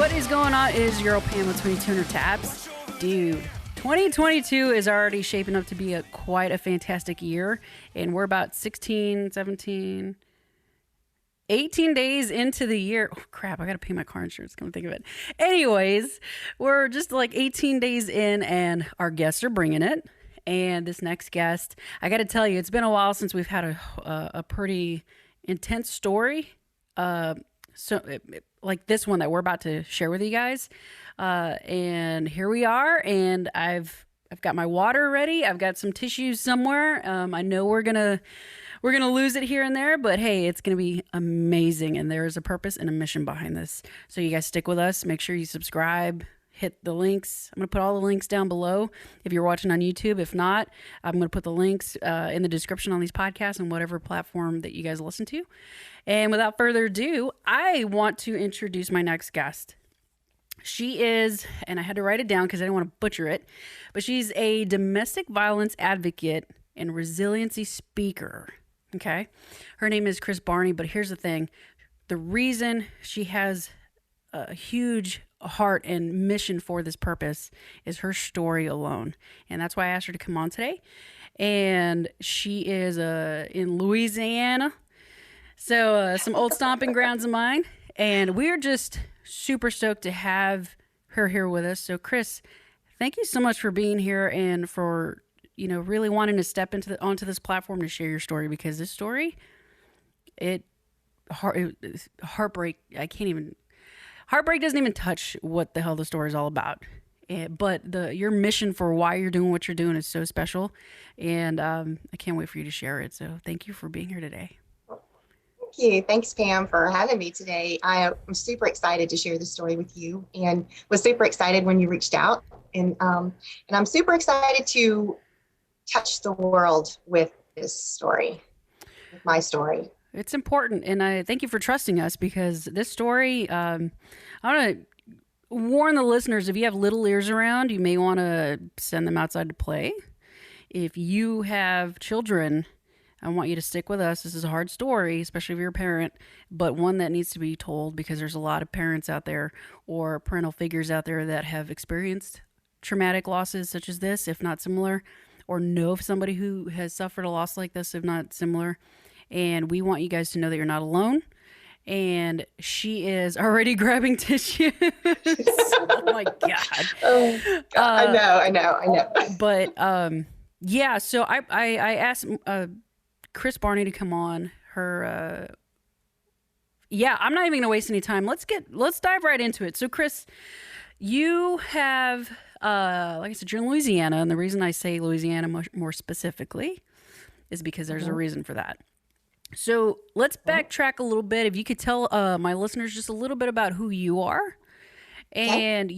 What is going on? It is your old Pam with 2200 Tabs. Dude, 2022 is already shaping up to be quite a fantastic year. And we're about 16, 17, 18 days into the year. Oh, crap. I got to pay my car insurance. Come think of it. Anyways, we're just like 18 days in and our guests are bringing it. And this next guest, I got to tell you, it's been a while since we've had a pretty intense story. Like this one that we're about to share with you guys. And here we are. And I've got my water ready. I've got some tissues somewhere. I know we're gonna lose it here and there, but hey, it's gonna be amazing. And there is a purpose and a mission behind this. So you guys stick with us. Make sure you subscribe. Hit the links. I'm going to put all the links down below if you're watching on YouTube. If not, I'm going to put the links in the description on these podcasts and whatever platform that you guys listen to. And without further ado, I want to introduce my next guest. She is, and I had to write it down because I didn't want to butcher it, but she's a domestic violence advocate and resiliency speaker. Okay. Her name is Kris Barney, but here's the thing. The reason she has a huge heart and mission for this purpose is her story alone. And that's why I asked her to come on today. And she is in Louisiana. So some old stomping grounds of mine. And we're just super stoked to have her here with us. So Kris, thank you so much for being here and for, really wanting to step onto this platform to share your story, because this story, heartbreak, heartbreak doesn't even touch what the hell the story is all about. But your mission for why you're doing what you're doing is so special. And I can't wait for you to share it. So thank you for being here today. Thank you. Thanks, Pam, for having me today. I'm super excited to share this story with you, and was super excited when you reached out. And I'm super excited to touch the world with this story, with my story. It's important, and I thank you for trusting us, because this story, I want to warn the listeners, if you have little ears around, you may want to send them outside to play. If you have children, I want you to stick with us. This is a hard story, especially if you're a parent, but one that needs to be told, because there's a lot of parents out there or parental figures out there that have experienced traumatic losses such as this, if not similar, or know of somebody who has suffered a loss like this, if not similar. And we want you guys to know that you're not alone. And she is already grabbing tissues. Oh my God. Oh, God. I know. But yeah, so I asked Kris Barney to come on. I'm not even gonna waste any time. Let's dive right into it. So Kris, you have like I said, you're in Louisiana, and the reason I say Louisiana more specifically is because there's a reason for that. So let's backtrack a little bit. If you could tell my listeners just a little bit about who you are and,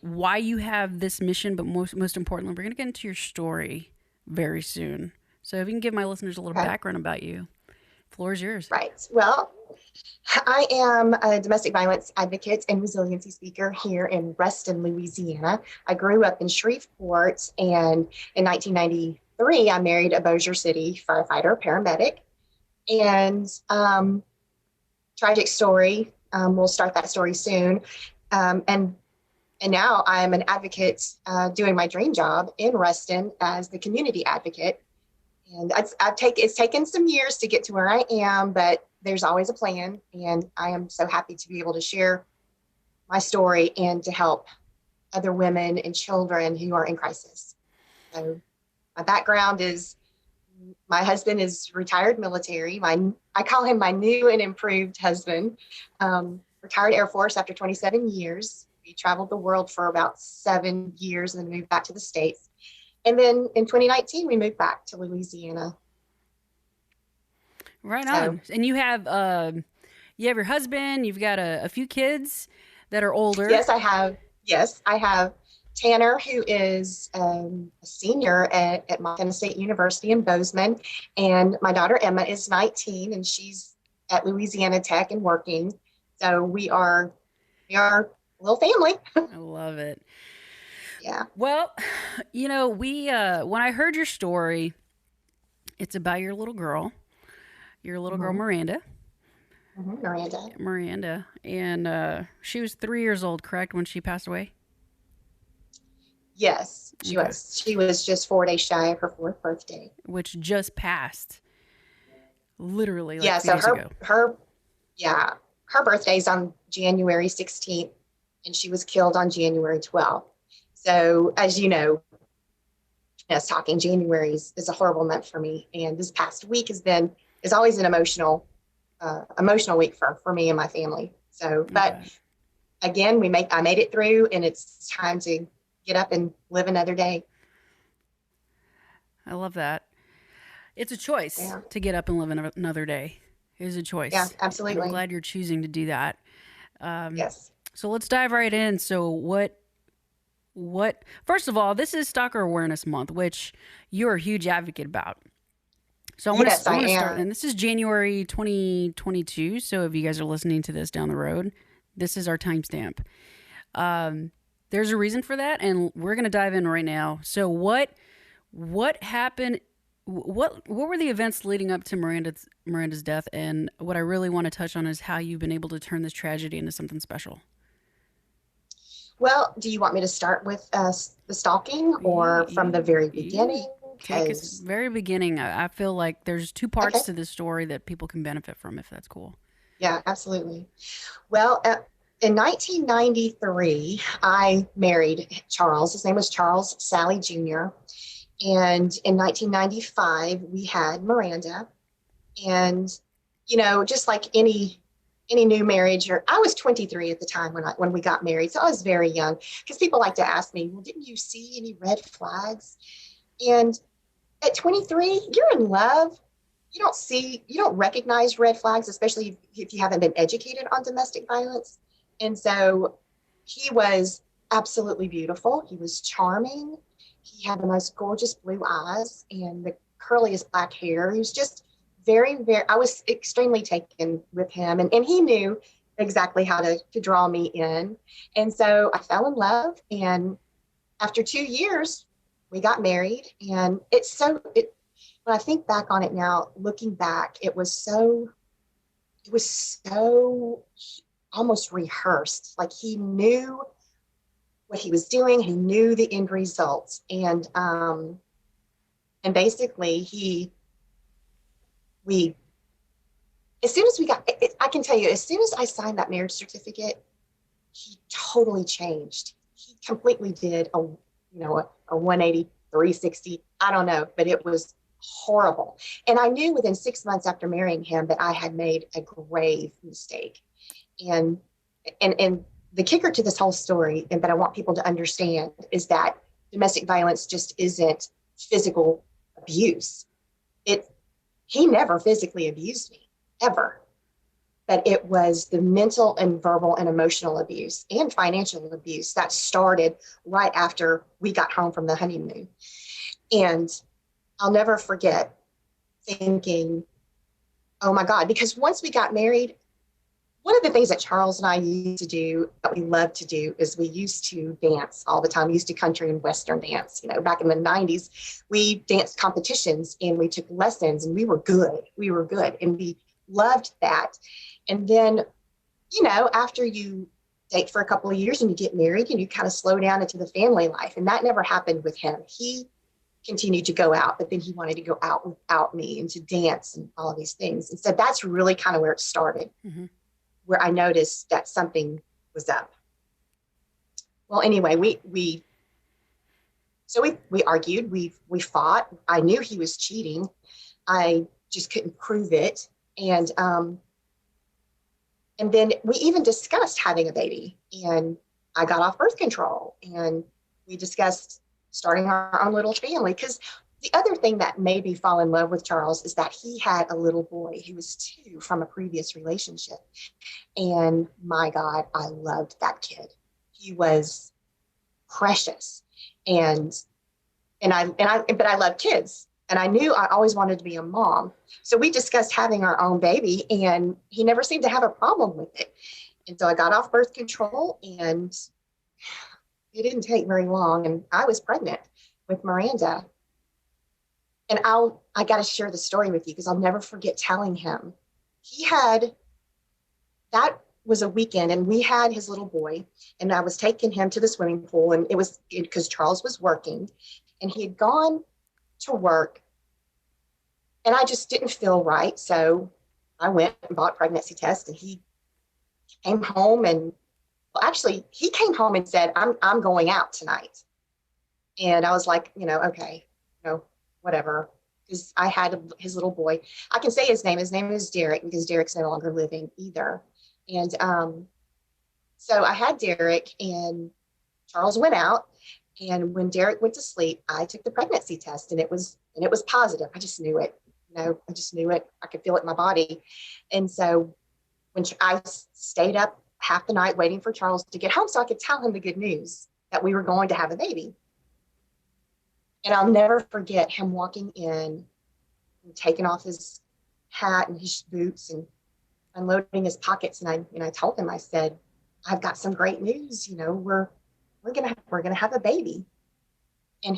why you have this mission, but most importantly, we're going to get into your story very soon. So if you can give my listeners a little background about you, the floor is yours. Right. Well, I am a domestic violence advocate and resiliency speaker here in Reston, Louisiana. I grew up in Shreveport, and in 1993, I married a Bossier City firefighter, paramedic. And tragic story. We'll start that story soon. And now I'm an advocate doing my dream job in Reston as the community advocate. And it's taken some years to get to where I am, but there's always a plan. And I am so happy to be able to share my story and to help other women and children who are in crisis. So my background is, my husband is retired military. I call him my new and improved husband. Retired Air Force after 27 years. We traveled the world for about 7 years and then moved back to the States. And then in 2019, we moved back to Louisiana. Right on. And you have your husband. You've got a few kids that are older. Yes, I have. Tanner, who is a senior at Montana State University in Bozeman, and my daughter Emma is 19, and she's at Louisiana Tech and working. So we are a little family. I love it. Yeah. Well, we when I heard your story, it's about your little girl, girl Miranda. Miranda. Miranda, and she was 3 years old, correct, when she passed away? Yes, she Okay, was. She was just 4 days shy of her fourth birthday. which just passed, literally like a Yeah, few so days ago. yeah, her birthday's on January 16th, and she was killed on January 12th. So, as you know, us talking, January is a horrible month for me, and this past week is always an emotional week for me and my family. So, but Okay, again, I made it through, and it's time to get up and live another day. I love that. It's a choice Yeah, to get up and live another day. It is a yeah, choice, and I'm absolutely. glad you're choosing to do that. Yes. So let's dive right in. So what first of all, this is Stalker Awareness Month, which you're a huge advocate about. So Yes, I I want to start, am. and this is January 2022. So if you guys are listening to this down the road, this is our timestamp. Um, there's a reason for that, and we're gonna dive in right now. So what happened? What were the events leading up to Miranda's death? And what I really want to touch on is how you've been able to turn this tragedy into something special. Well, do you want me to start with the stalking or from the very You beginning? take us Because, very beginning. I feel like there's two parts okay, to this story that people can benefit from if that's cool. yeah, absolutely. Well, in 1993, I married Charles. His name was Charles Sally Jr. And in 1995, we had Miranda. And, just like any new marriage, or I was 23 at the time when we got married, so I was very young. Because people like to ask me, well, didn't you see any red flags? And at 23, you're in love. You don't recognize red flags, especially if you haven't been educated on domestic violence. And so he was absolutely beautiful. He was charming. He had the most gorgeous blue eyes and the curliest black hair. He was just I was extremely taken with him. And he knew exactly how to draw me in. And so I fell in love. And after 2 years, we got married. And when I think back on it now, looking back, it was so almost rehearsed. Like he knew what he was doing, he knew the end results, and basically we as soon as we got, I can tell you, as soon as I signed that marriage certificate, he totally changed. He completely did a 180, 360. I don't know, but it was horrible. And I knew within 6 months after marrying him that I had made a grave mistake. And and the kicker to this whole story, and that I want people to understand, is that domestic violence just isn't physical abuse. It He never physically abused me, ever. But it was the mental and verbal and emotional abuse and financial abuse that started right after we got home from the honeymoon. And I'll never forget thinking, oh my God, because once we got married, one of the things that Charles and I used to do, that we loved to do, is we used to dance all the time. We used to country and Western dance. Back in the 90s, we danced competitions and we took lessons, and we were good. We were good. And we loved that. And then, after you date for a couple of years and you get married, and you kind of slow down into the family life. And that never happened with him. He continued to go out, but then he wanted to go out without me and to dance and all of these things. And so that's really kind of where it started, Mm-hmm. where I noticed that something was up. Well, anyway, we argued, we fought. I knew he was cheating. I just couldn't prove it. And then we even discussed having a baby, and I got off birth control, and we discussed starting our own little family. Because the other thing that made me fall in love with Charles is that he had a little boy who was 2 from a previous relationship. And my God, I loved that kid. He was precious. And but I love kids. And I knew I always wanted to be a mom. So we discussed having our own baby, and he never seemed to have a problem with it. And so I got off birth control, and it didn't take very long. And I was pregnant with Miranda. And I got to share the story with you because I'll never forget telling him. He had that was a weekend, and we had his little boy, and I was taking him to the swimming pool, and it was because Charles was working, and he had gone to work, and I just didn't feel right. So I went and bought a pregnancy test, and he came home and well, actually he came home and said, I'm going out tonight. And I was like, okay, whatever. Because I had his little boy. I can say his name. His name is Derek because Derek's no longer living either. And so I had Derek, and Charles went out. And when Derek went to sleep, I took the pregnancy test, and it was positive. I just knew it. I just knew it. I could feel it in my body. And so when I stayed up half the night waiting for Charles to get home so I could tell him the good news that we were going to have a baby. And I'll never forget him walking in and taking off his hat and his boots and unloading his pockets. And I told him, I said, I've got some great news. We're gonna have a baby. And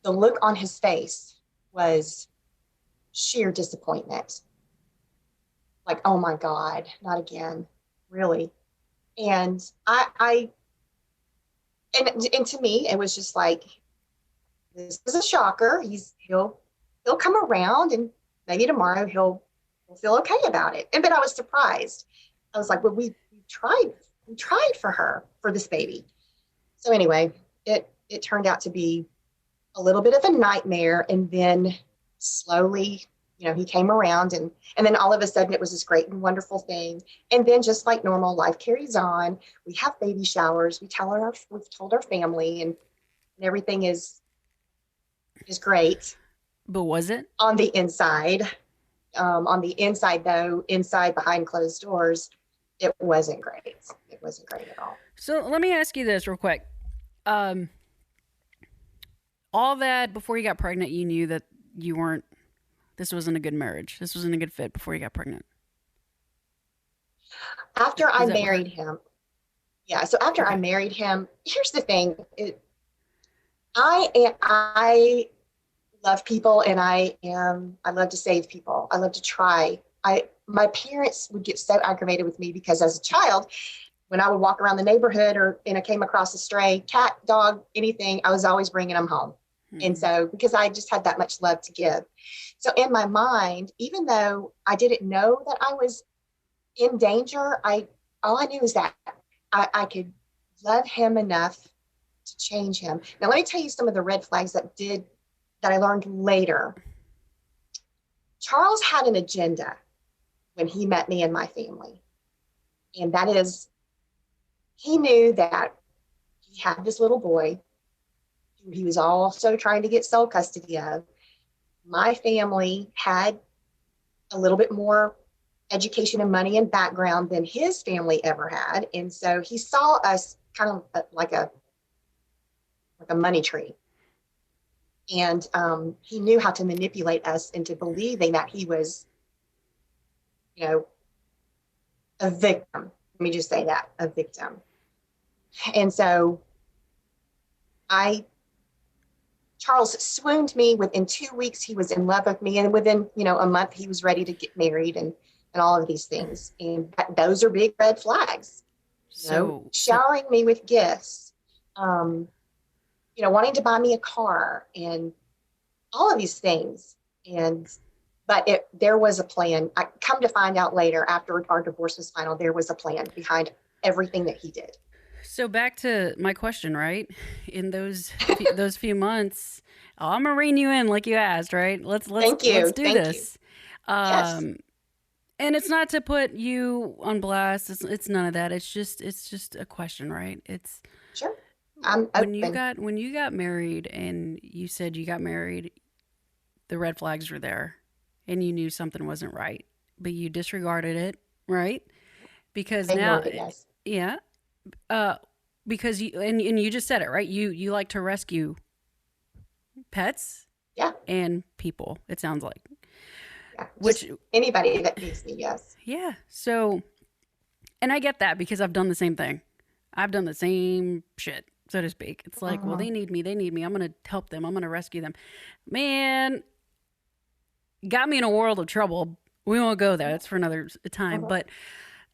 the look on his face was sheer disappointment. Like, oh my God, not again, really. And and to me, it was just like, this is a shocker. He'll come around, and maybe tomorrow he'll feel okay about it. But I was surprised. I was like, well, we tried for this baby. So anyway, it turned out to be a little bit of a nightmare, and then slowly, he came around, and then all of a sudden it was this great and wonderful thing. And then just like normal, life carries on. We have baby showers. We've told our family, and everything is great. But was it? On the inside, though, inside behind closed doors, it wasn't great. It wasn't great at all. So let me ask you this real quick. Um, all that before you got pregnant, you knew that you weren't. This wasn't a good marriage. This wasn't a good fit before you got pregnant. After I Is that married hard? him, yeah. So after I Okay. married him, here's the thing: I love people, and I love to save people. I love to try. My parents would get so aggravated with me because as a child, when I would walk around the neighborhood and I came across a stray cat, dog, anything, I was always bringing them home. And Hmm. so, because I just had that much love to give. So in my mind, even though I didn't know that I was in danger, all I knew is that I could love him enough to change him. Now, let me tell you some of the red flags that I learned later. Charles had an agenda when he met me and my family. And that is, he knew that he had this little boy who he was also trying to get sole custody of. My family had a little bit more education and money and background than his family ever had. And so he saw us kind of like a money tree. And he knew how to manipulate us into believing that he was, you know, a victim. Let me just say that, a victim. And so I Charles swooned me. Within 2 weeks, he was in love with me. And within, a month, he was ready to get married and all of these things. And those are big red flags, So showering me with gifts, um, wanting to buy me a car and all of these things. But there was a plan. I come to find out later, after our divorce was final, there was a plan behind everything that he did. So back to my question, right? In those few months, I'm gonna rein you in like you asked, right? Thank Let's you. do Thank you. this. Yes. Um, and it's not to put you on blast. It's none of that. It's just a question, right? It's Sure. I'm open. when you got married and you said you got married, the red flags were there, and you knew something wasn't right, but you disregarded it, right? Because I now, ignored it. Yes. yeah, uh, because and you just said it right. You like to rescue pets Yeah. and people. It sounds like, Yeah. which Just anybody that needs me. Yes. yeah. So and I get that because I've done the same thing. I've done the same shit, so to speak. It's like, well, Mhm. they need me. They need me. I'm gonna help them. I'm gonna rescue them. Man, got me in a world of trouble We won't go there. That's for another time. Mhm. But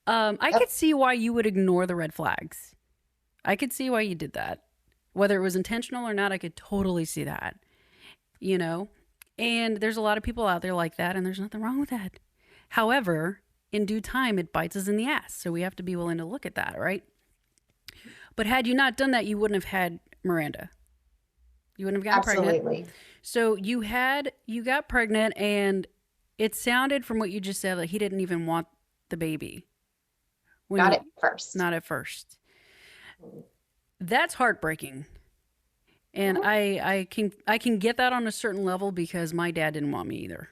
I could Yep. see why you would ignore the red flags. I could see why you did that. Whether it was intentional or not, I could totally see that, you know? And there's a lot of people out there like that, and there's nothing wrong with that. However, in due time, it bites us in the ass. So we have to be willing to look at that, right? But had you not done that, you wouldn't have had Miranda. You wouldn't have gotten pregnant. Absolutely. So you got pregnant, and it sounded from what you just said like he didn't even want the baby when Not you at first. not at first. That's heartbreaking. And Mhm. I can get that on a certain level because my dad didn't want me either.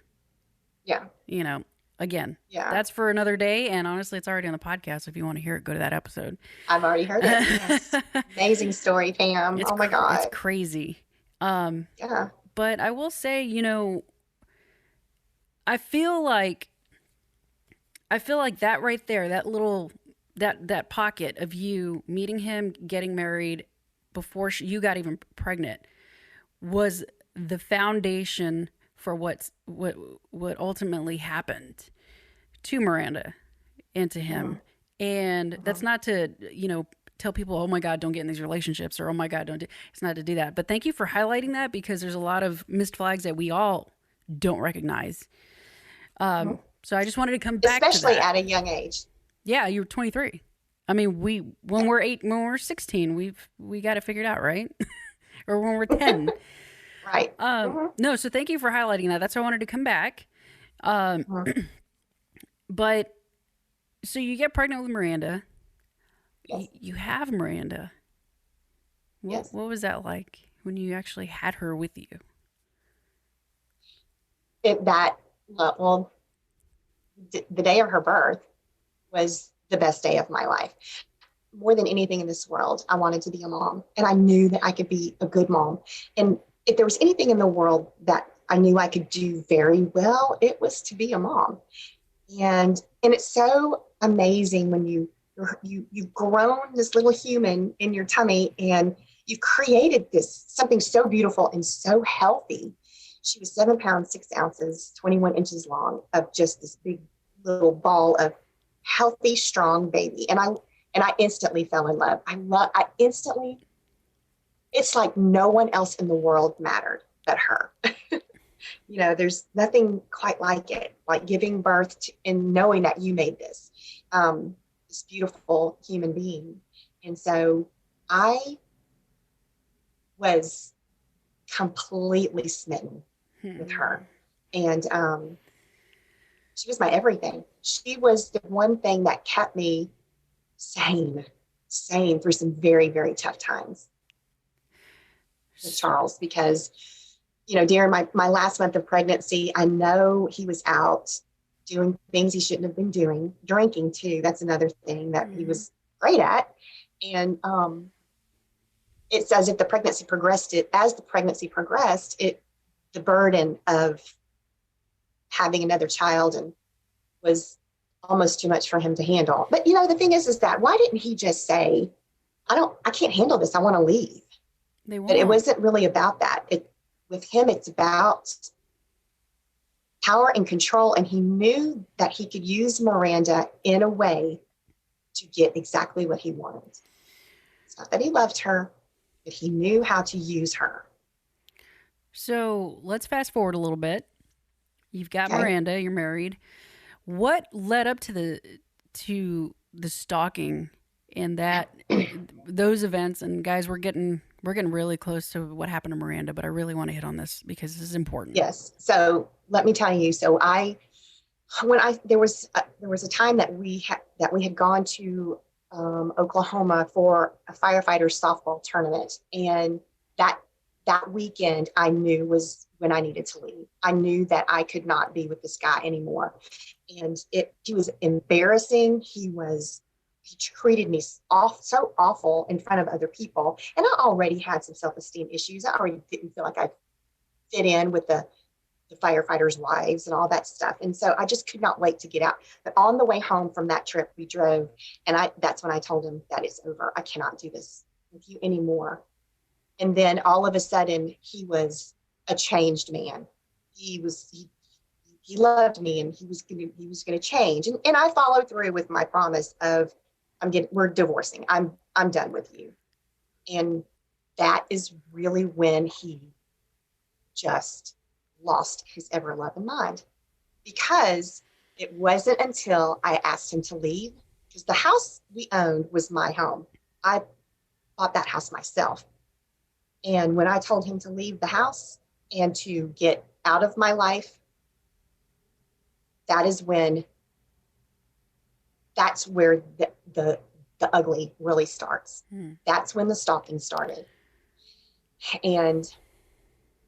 Yeah. You know, again, Yeah. that's for another day. And honestly, it's already on the podcast. If you want to hear it, go to that episode. I've already heard it. Yes. Amazing story, Pam. Oh my It's God. crazy. Um, Yeah. but I will say, I feel like that right there, that little that pocket of you meeting him, getting married before you got even pregnant was the foundation for what ultimately happened to Miranda and to Mhm. him. And that's Mhm. not to, tell people, oh my God, don't get in these relationships, or oh my God, don't do it's not to do that. But thank you for highlighting that because there's a lot of missed flags that we all don't recognize. Mhm. So I just wanted to come back to Especially that. at a young age. Yeah, you were 23. I mean, when when we're 16, we got it figured out, right? Or when we're 10. Right. Mhm. No, so thank you for highlighting that. That's why I wanted to come back. Um, Mhm. but so you get pregnant with Miranda. Yes. You have Miranda. Yes. What was that like when you actually had her with you? That, well, the day of her birth was the best day of my life. More than anything in this world, I wanted to be a mom. And I knew that I could be a good mom. And if there was anything in the world that I knew I could do very well, it was to be a mom. And it's so amazing when you've grown this little human in your tummy and you've created this something so beautiful and so healthy. She was 7 pounds 6 ounces, 21 inches long, of just this big little ball of healthy, strong baby. And I instantly fell in love. I instantly, it's like no one else in the world mattered but her. There's nothing quite like it, like giving birth to and knowing that you made this beautiful human being. And so I was completely smitten with Hmm. her. And she was my everything. She was the one thing that kept me sane, sane through some very, very tough times with Charles because during my last month of pregnancy, I know he was out doing things he shouldn't have been doing, drinking too. That's another thing that he Hmm. was great at. And it's as if as the pregnancy progressed, the burden of having another child and was almost too much for him to handle. But the thing is that why didn't he just say, I can't handle this. I want to leave. They But it won't. wasn't really about that. With him, it's about power and control. And he knew that he could use Miranda in a way to get exactly what he wanted. It's not that he loved her, but he knew how to use her. So let's fast forward a little bit. You've got Okay. Miranda. You're married. What led up to the stalking and those events? And guys, we're getting really close to what happened to Miranda, but I really want to hit on this because this is important. Yes. So let me tell you. So there was a time that we had gone to Oklahoma for a firefighters softball tournament, and that that weekend I knew was when I needed to leave. I knew that I could not be with this guy anymore, and he was embarrassing. He treated me so awful in front of other people, and I already had some self-esteem issues. I already didn't feel like I fit in with the firefighters' wives and all that stuff. And so I just could not wait to get out. But on the way home from that trip, we drove, and that's when I told him that it's over. I cannot do this with you anymore. And then all of a sudden, he was a changed man. He he loved me and he was gonna change. And I followed through with my promise of we're divorcing. I'm done with you. And that is really when he just lost his ever loving mind, because it wasn't until I asked him to leave, because the house we owned was my home. I bought that house myself. And when I told him to leave the house and to get out of my life, that is when that's where the ugly really starts. That's when the stalking started. And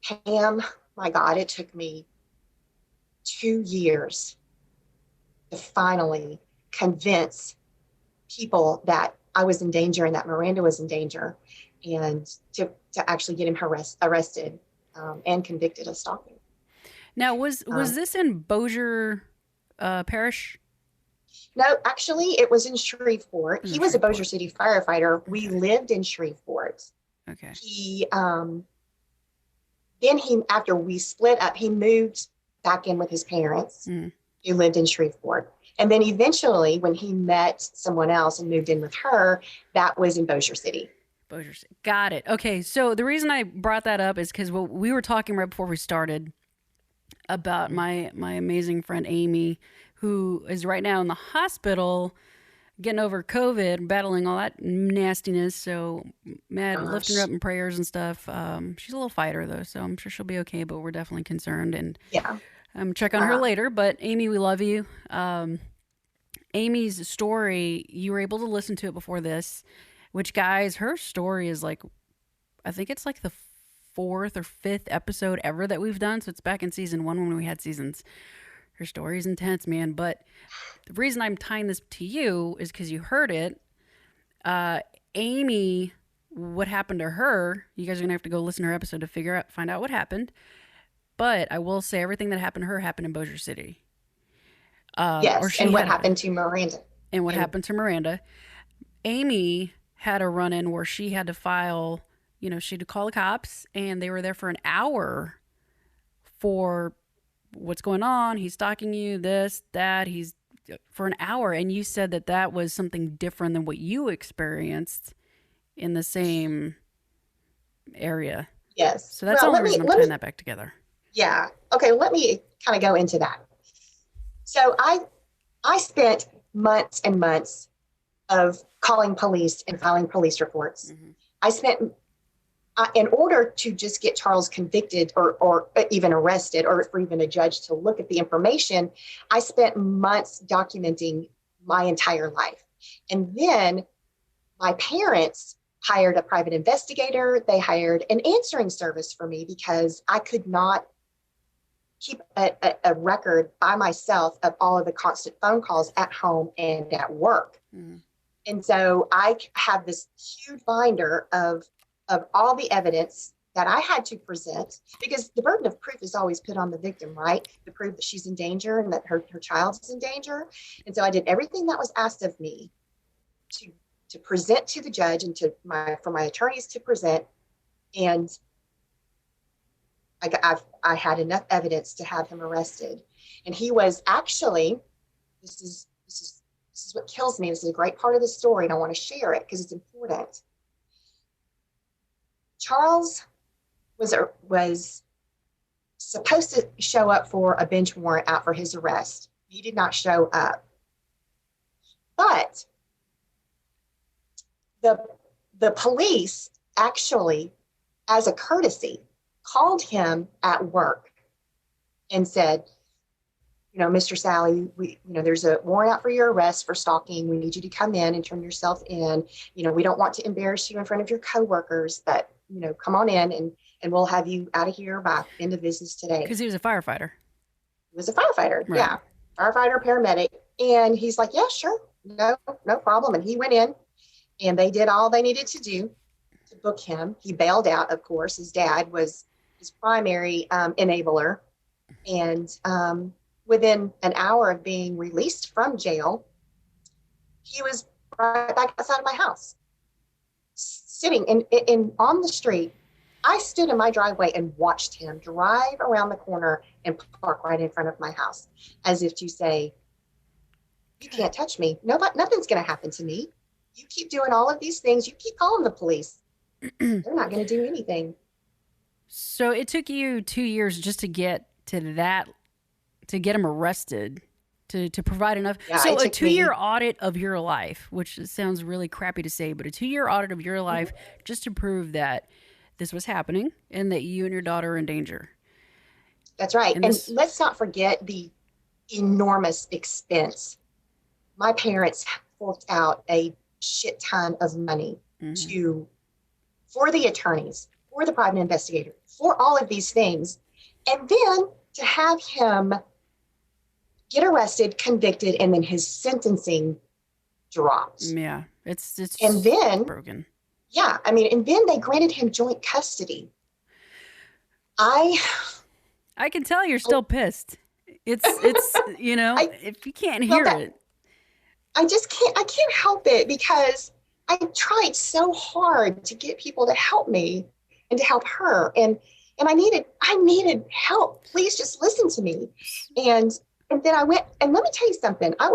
Pam, my God, it took me 2 years to finally convince people that I was in danger and that Miranda was in danger, and to actually get him arrested and convicted of stalking. Now, was this in Bossier Parish? No, actually, it was in Shreveport. He was a Bossier City firefighter. Okay. We lived in Shreveport. Okay. He then after we split up, he moved back in with his parents, who lived in Shreveport. And then eventually, when he met someone else and moved in with her, that was in Bossier City. Bossier City. Got it. Okay, so the reason I brought that up is because we were talking right before we started about my amazing friend Amy, who is right now in the hospital getting over COVID, battling all that nastiness. So mad, lifting her up in prayers and stuff. She's a little fighter though, so I'm sure she'll be okay, but we're definitely concerned, and check on her later. But Amy, we love you. Amy's story, you were able to listen to it before this, which, guys, her story is like, I think it's like the 4th or 5th episode ever that we've done. So it's back in season 1 when we had seasons. Her story is intense, man. But the reason I'm tying this to you is because you heard it. Amy, what happened to her, you guys are going to have to go listen to her episode to find out what happened. But I will say everything that happened to her happened in Bossier City. Yes, and what happened to Miranda. And what happened to Miranda. Amy had a run-in where she had to file, she had to call the cops, and they were there for an hour for what's going on. He's stalking you, this, that. He's for an hour. And you said that was something different than what you experienced in the same area. Yes. So that's the only reason I'm tying that back together. Yeah. Okay. Let me kind of go into that. So I spent months and months of calling police and filing police reports. I spent, in order to just get Charles convicted or even arrested, or for even a judge to look at the information, I spent months documenting my entire life. And then my parents hired a private investigator. They hired an answering service for me because I could not keep a record by myself of all of the constant phone calls at home and at work. And so I have this huge binder of all the evidence that I had to present, because the burden of proof is always put on the victim, right? To prove that she's in danger and that her child is in danger. And so I did everything that was asked of me to present to the judge and for my attorneys to present. And I had enough evidence to have him arrested. And he was actually, this is what kills me. This is a great part of the story, and I want to share it because it's important. Charles was supposed to show up for a bench warrant out for his arrest. He did not show up. But the police actually, as a courtesy, called him at work and said, Mr. Sally, there's a warrant out for your arrest for stalking. We need you to come in and turn yourself in. We don't want to embarrass you in front of your coworkers, but, come on in and we'll have you out of here by end of business today. Because he was a firefighter. He was a firefighter. Right. Yeah. Firefighter, paramedic. And he's like, yeah, sure. No problem. And he went in and they did all they needed to do to book him. He bailed out, of course. His dad was his primary enabler. And within an hour of being released from jail, he was right back outside of my house, sitting in on the street I stood in my driveway and watched him drive around the corner and park right in front of my house, as if to say, you Okay. can't touch me. Nobody, nothing's going to happen to me. You keep doing all of these things. You keep calling the police. They're not going to do anything. So it took you 2 years just to get to that, to get him arrested, to provide enough. Yeah, So it a took 2 year me. audit of your life, which sounds really crappy to say, but a 2 year audit of your life Mhm. just to prove that this was happening and that you and your daughter are in danger. That's right. And And this, let's not forget the enormous expense. My parents forked out a shit ton of money mhm. to for the attorneys, for the private investigator, for all of these things. And then to have him get arrested, convicted, and then his sentencing dropped. Yeah, And it's then, broken. yeah, I mean, and then they granted him joint custody. I, I can tell you're still pissed. It's I, if you can't well, hear it. I just can't, I can't help it because I tried so hard to get people to help me and to help her. And I needed help. Please just listen to me. And, and then I went, and let me tell you something. I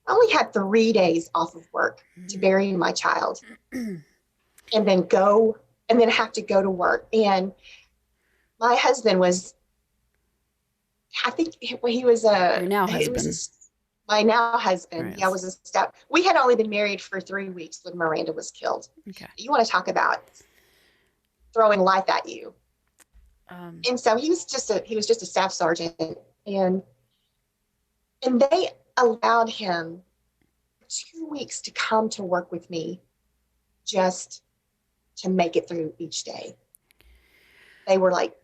only had 3 days off of work to bury my child and then have to go to work. And my husband was, I think he was Your now it was husband, my now husband. right? Yeah, was a step. We had only been married for 3 weeks when Miranda was killed. Okay. You want to talk about throwing life at you? Um, And so he was just a staff sergeant, and and they allowed him 2 weeks to come to work with me just to make it through each day. They were like,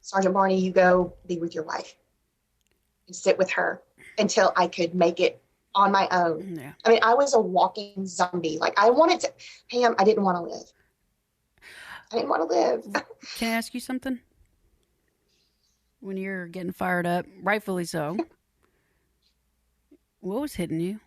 Sergeant Barney, you go be with your wife and sit with her until I could make it on my own. yeah. I mean, I was a walking zombie. Like I wanted to, Pam, I didn't want to live. I didn't want to live. Can I ask you something? When you're getting fired up, rightfully so, what was hitting you?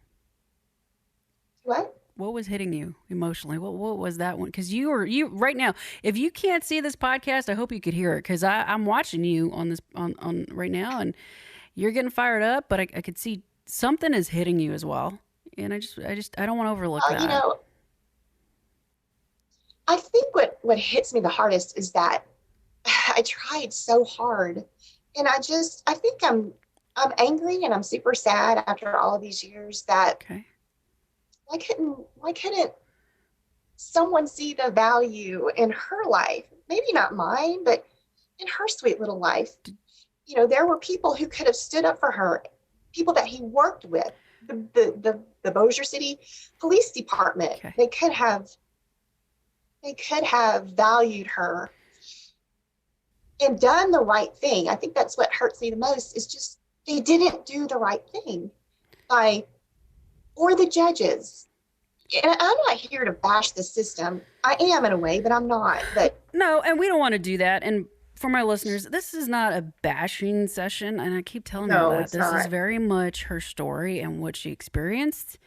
What? What was hitting you emotionally? What was that one? Because you right now. If you can't see this podcast, I hope you could hear it because I'm watching you on this on right now, and you're getting fired up. But I could see something is hitting you as well, and I don't want to overlook You that. know, I think what hits me the hardest is that I tried so hard, and I think I'm angry and I'm super sad after all of these years that Okay. why couldn't someone see the value in her life? Maybe not mine, but in her sweet little life. You know, there were people who could have stood up for her, people that he worked with, the Bossier City Police Department. Okay. They could have valued her and done the right thing. I think that's what hurts me the most is just they didn't do the right thing by or the judges. And I'm not here to bash the system. I am in a way, but I'm not. But No, and we don't want to do that. And for my listeners, this is not a bashing session, and I keep telling her no, that it's this is not. very much her story and what she experienced.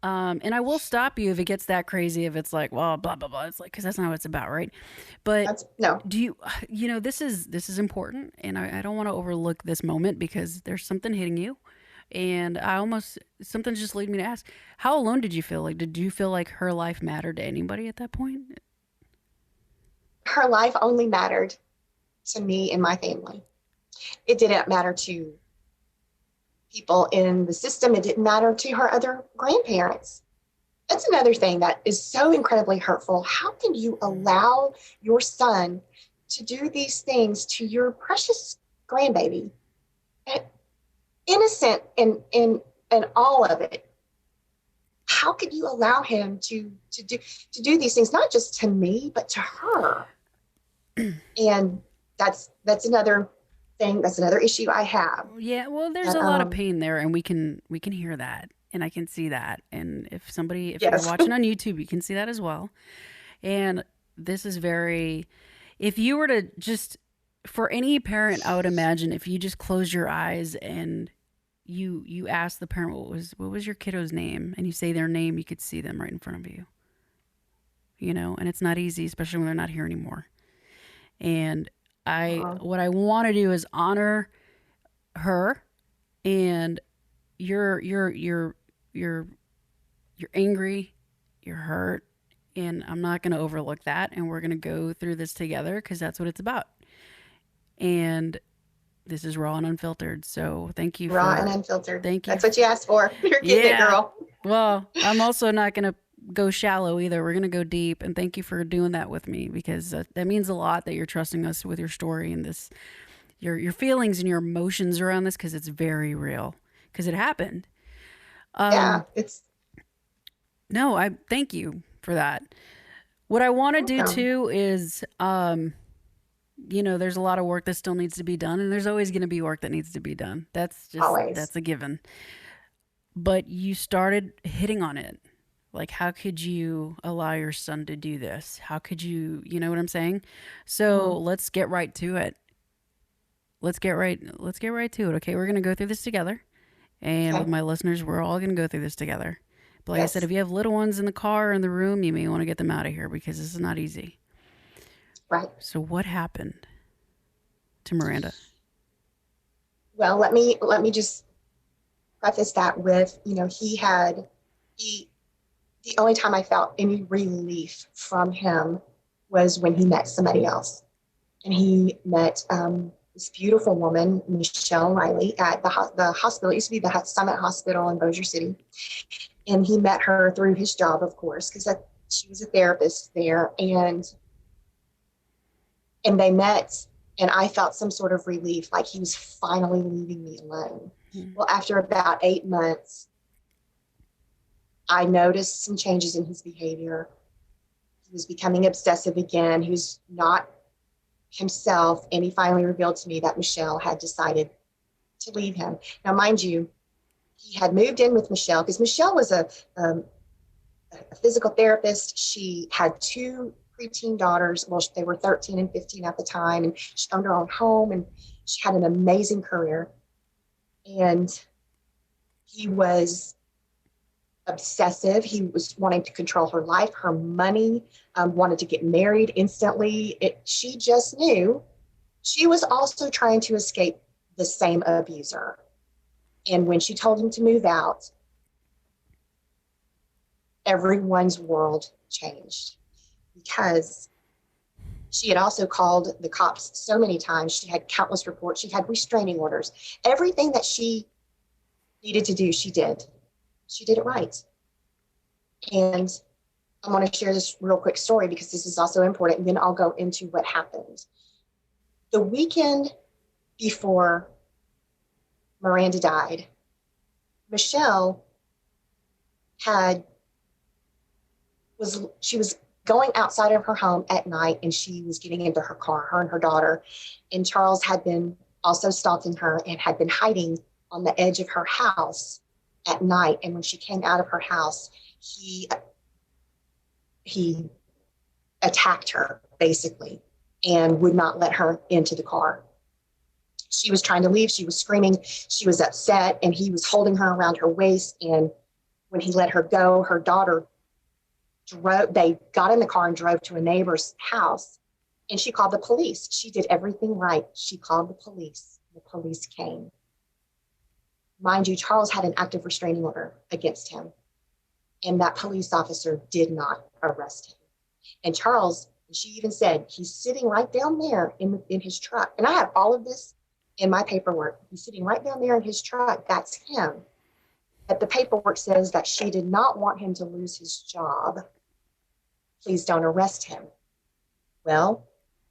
And I will stop you if it gets that crazy. If it's like, well, blah blah blah. It's like because that's not what it's about, right? But That's no. do you, this is important, and I don't want to overlook this moment because there's something hitting you, and I almost something just lead me to ask, how alone did you feel? Like, did you feel like her life mattered to anybody at that point? Her life only mattered to me and my family. It didn't matter to people in the system. It didn't matter to her other grandparents. That's another thing that is so incredibly hurtful. How can you allow your son to do these things to your precious grandbaby? Innocent in all of it. How could you allow him to do these things, not just to me, but to her? And that's another thing. That's another issue I have. Yeah, well, there's That a lot of pain there, and we can hear that, and I can see that. And if you're yes, watching on YouTube, you can see that as well. And this is very, if you were to just, for any parent, I would imagine if you just close your eyes and you ask the parent what was your kiddo's name, and you say their name, you could see them right in front of you. and it's not easy, especially when they're not here anymore. And Uh, what I want to do is honor her, and you're you're angry, you're hurt, and I'm not going to overlook that. And we're going to go through this together because that's what it's about. And this is raw and unfiltered. So Raw and unfiltered. thank you. That's what you asked for. You're getting it, Yeah. girl. Well, I'm also not going to go shallow either. We're going to go deep. And thank you for doing that with me, because that means a lot that you're trusting us with your story and this, your feelings and your emotions around this, because it's very real, because it happened. Yeah, Um, it's no, I thank you for that. What I want to do welcome. too is, there's a lot of work that still needs to be done, and there's always going to be work that needs to be done. Always. That's a given. But you started hitting on it. Like, how could you allow your son to do this? How could you know what I'm saying? Mhm. So let's get right to it. Let's get right to it. Okay, we're gonna go through this together. And with Okay. my listeners, we're all gonna go through this together. But like I said, Yes. if you have little ones in the car or in the room, you may want to get them out of here, because this is not easy. Right. So what happened to Miranda? Well, let me just preface that with, he the only time I felt any relief from him was when he met somebody else. And he met this beautiful woman, Michelle Riley, at the hospital. It used to be the Summit Hospital in Bossier City. And he met her through his job, of course, because she was a therapist there. And they met, and I felt some sort of relief, like he was finally leaving me alone. Hmm. Well, after about 8 months, I noticed some changes in his behavior. He was becoming obsessive again. He was not himself. And he finally revealed to me that Michelle had decided to leave him. Now, mind you, he had moved in with Michelle because Michelle was a physical therapist. She had two preteen daughters. Well, they were 13 and 15 at the time. And she owned her own home, and she had an amazing career. And he was obsessive. He was wanting to control her life, her money, wanted to get married instantly. She just knew she was also trying to escape the same abuser. And when she told him to move out, everyone's world changed, because she had also called the cops so many times. She had countless reports. She had restraining orders. Everything that she needed to do, she did. She did it right. And I want to share this real quick story because this is also important. And then I'll go into what happened. The weekend before Miranda died, Michelle had she was going outside of her home at night, and she was getting into her car, her and her daughter. And Charles had been also stalking her and had been hiding on the edge of her house at night. And when she came out of her house, he attacked her basically and would not let her into the car. She was trying to leave. She was screaming. She was upset, and he was holding her around her waist. And when he let her go, her daughter they got in the car and drove to a neighbor's house, and she called the police. She did everything right. She called the police. The police came. Mind you, Charles had an active restraining order against him, and that police officer did not arrest him. And Charles, she even said, he's sitting right down there in his truck. And I have all of this in my paperwork. He's sitting right down there in his truck. That's him. But the paperwork says that she did not want him to lose his job. Please don't arrest him. Well,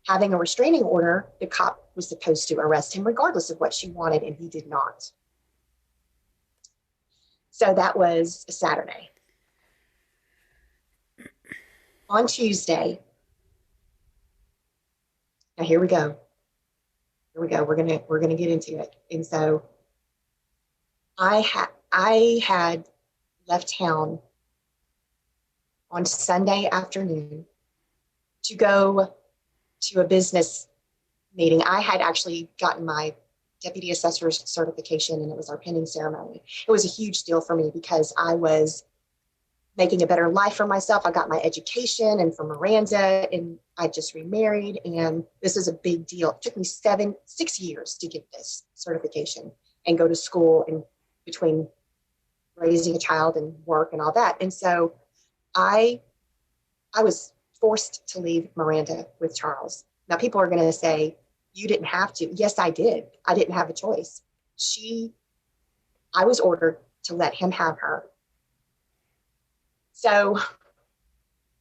having a restraining order, the cop was supposed to arrest him regardless of what she wanted, and he did not. So that was a Saturday. On Tuesday, now here we go. Here we go. We're gonna get into it. And so I had left town on Sunday afternoon to go to a business meeting. I had actually gotten my deputy assessor's certification, and it was our pinning ceremony. It was a huge deal for me because I was making a better life for myself. I got my education and for Miranda, and I just remarried. And this is a big deal. It took me 6 years to get this certification and go to school and between raising a child and work and all that. And so I was forced to leave Miranda with Charles. Now people are going to say, you didn't have to. Yes, I did. I didn't have a choice. I was ordered to let him have her. So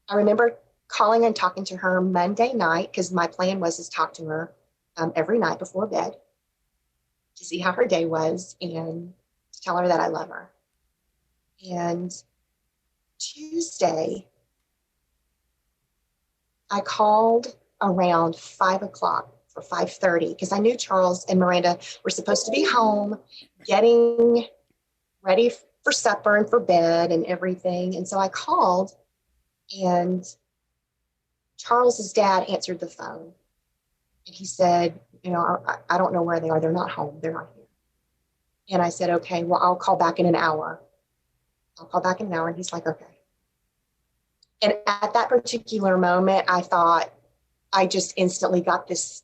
I remember calling and talking to her Monday night, because my plan was to talk to her every night before bed to see how her day was and to tell her that I love her. And Tuesday, I called around 5 o'clock for 5:30 because I knew Charles and Miranda were supposed to be home getting ready for supper and for bed and everything. And so I called, and Charles's dad answered the phone, and he said, I don't know where they are. They're not home. They're not here. And I said, okay, well, I'll call back in an hour. I'll call back in an hour. And he's like, okay. And at that particular moment, I thought, I just instantly got this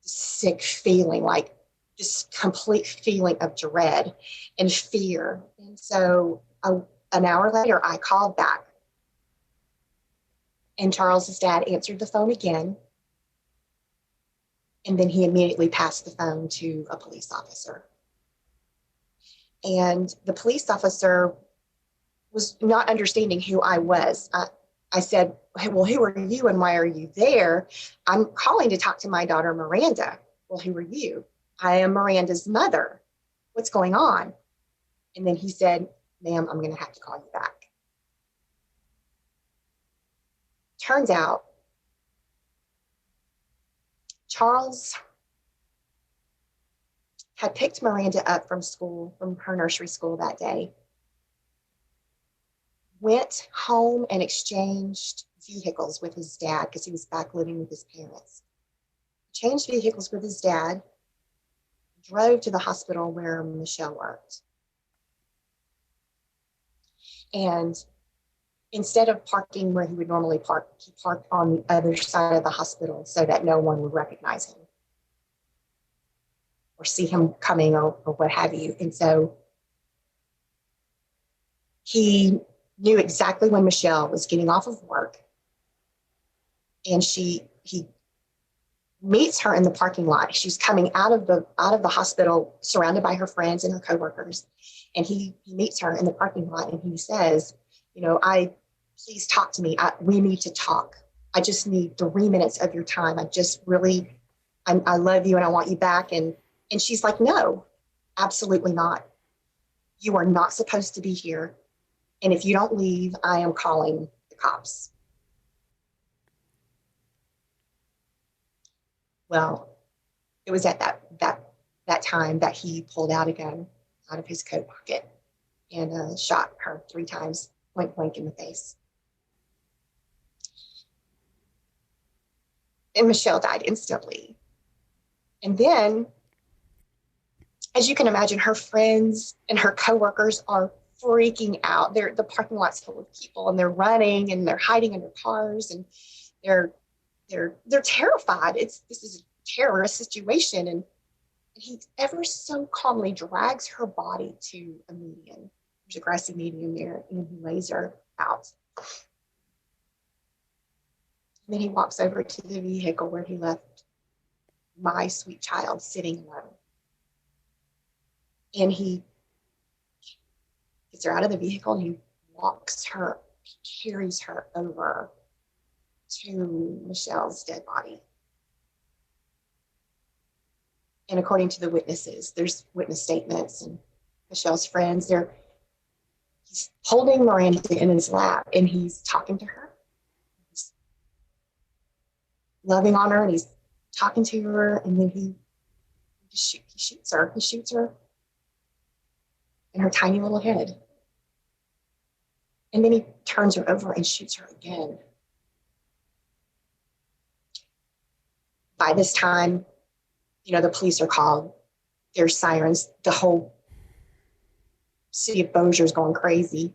sick feeling, like this complete feeling of dread and fear. And so an hour later, I called back. And Charles's dad answered the phone again. And then he immediately passed the phone to a police officer. And the police officer was not understanding who I was. I said, well, who are you and why are you there? I'm calling to talk to my daughter, Miranda. Well, who are you? I am Miranda's mother. What's going on? And then he said, ma'am, I'm going to have to call you back. Turns out, Charles had picked Miranda up from school, from her nursery school that day, went home and exchanged vehicles with his dad because he was back living with his parents. Changed vehicles with his dad, drove to the hospital where Michelle worked. And instead of parking where he would normally park, he parked on the other side of the hospital so that no one would recognize him or see him coming or what have you. And so he knew exactly when Michelle was getting off of work, and he meets her in the parking lot. She's coming out of the hospital, surrounded by her friends and her coworkers, and he meets her in the parking lot, and he says, please talk to me. We need to talk. I just need 3 minutes of your time. I love you and I want you back. And she's like, no, absolutely not. You are not supposed to be here. And if you don't leave, I am calling the cops. Well, it was at that time that he pulled out a gun out of his coat pocket and shot her 3 times, point blank in the face. And Michelle died instantly. And then, as you can imagine, her friends and her coworkers are freaking out. The parking lot's full of people, and they're running and they're hiding under cars, and they're terrified. This is a terrorist situation. And he ever so calmly drags her body to a median. There's a grassy median there, and he lays her out. And then he walks over to the vehicle where he left my sweet child sitting alone. And he gets her out of the vehicle, and he carries her over to Michelle's dead body. And according to the witnesses, there's witness statements and Michelle's friends, he's holding Miranda in his lap, and he's talking to her. He's loving on her, and he's talking to her, and then he shoots her. He shoots her in her tiny little head. And then he turns her over and shoots her again. By this time, the police are called. There's sirens. The whole city of Bossier is going crazy.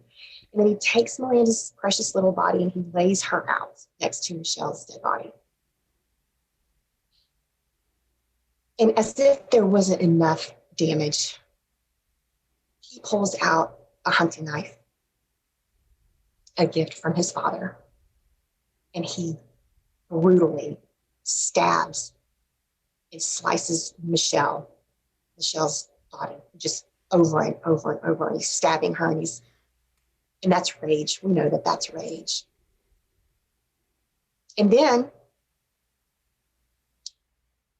And then he takes Miranda's precious little body and he lays her out next to Michelle's dead body. And as if there wasn't enough damage, he pulls out a hunting knife, a gift from his father, and he brutally stabs and slices Michelle's body, just over and over and over. And he's stabbing her, and that's rage. We know that that's rage. And then,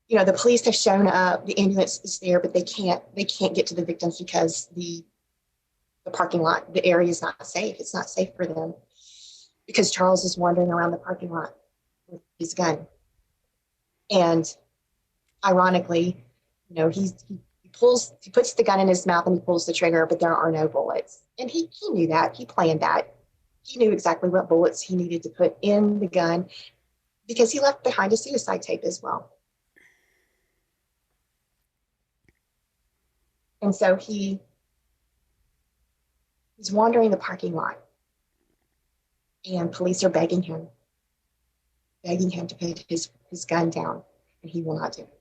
the police have shown up. The ambulance is there, but they can't get to the victims because the parking lot, the area is not safe. It's not safe for them because Charles is wandering around the parking lot with his gun. And ironically, he puts the gun in his mouth and he pulls the trigger, but there are no bullets. And he knew that. He planned that. He knew exactly what bullets he needed to put in the gun because he left behind a suicide tape as well. And so he's wandering the parking lot, and police are begging him to put his gun down, and he will not do it.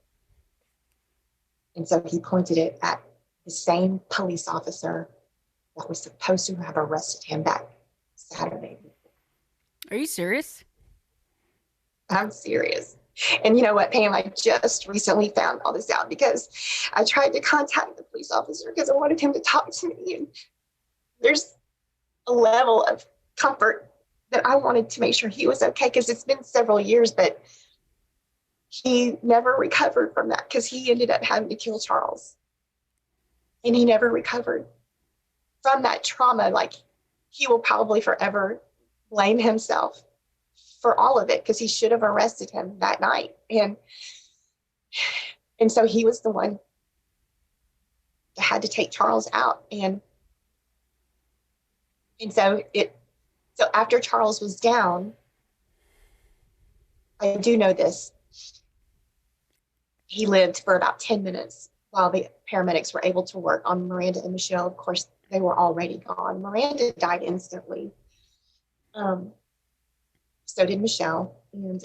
And so he pointed it at the same police officer that was supposed to have arrested him that Saturday. Are you serious? I'm serious. And you know what, Pam? I just recently found all this out because I tried to contact the police officer because I wanted him to talk to me. And there's a level of comfort that I wanted to make sure he was okay because it's been several years, but he never recovered from that because he ended up having to kill Charles. And he never recovered from that trauma. Like, he will probably forever blame himself for all of it because he should have arrested him that night. And so he was the one that had to take Charles out. And so after Charles was down, I do know this, he lived for about 10 minutes while the paramedics were able to work on Miranda and Michelle. Of course, they were already gone. Miranda died instantly. So did Michelle. And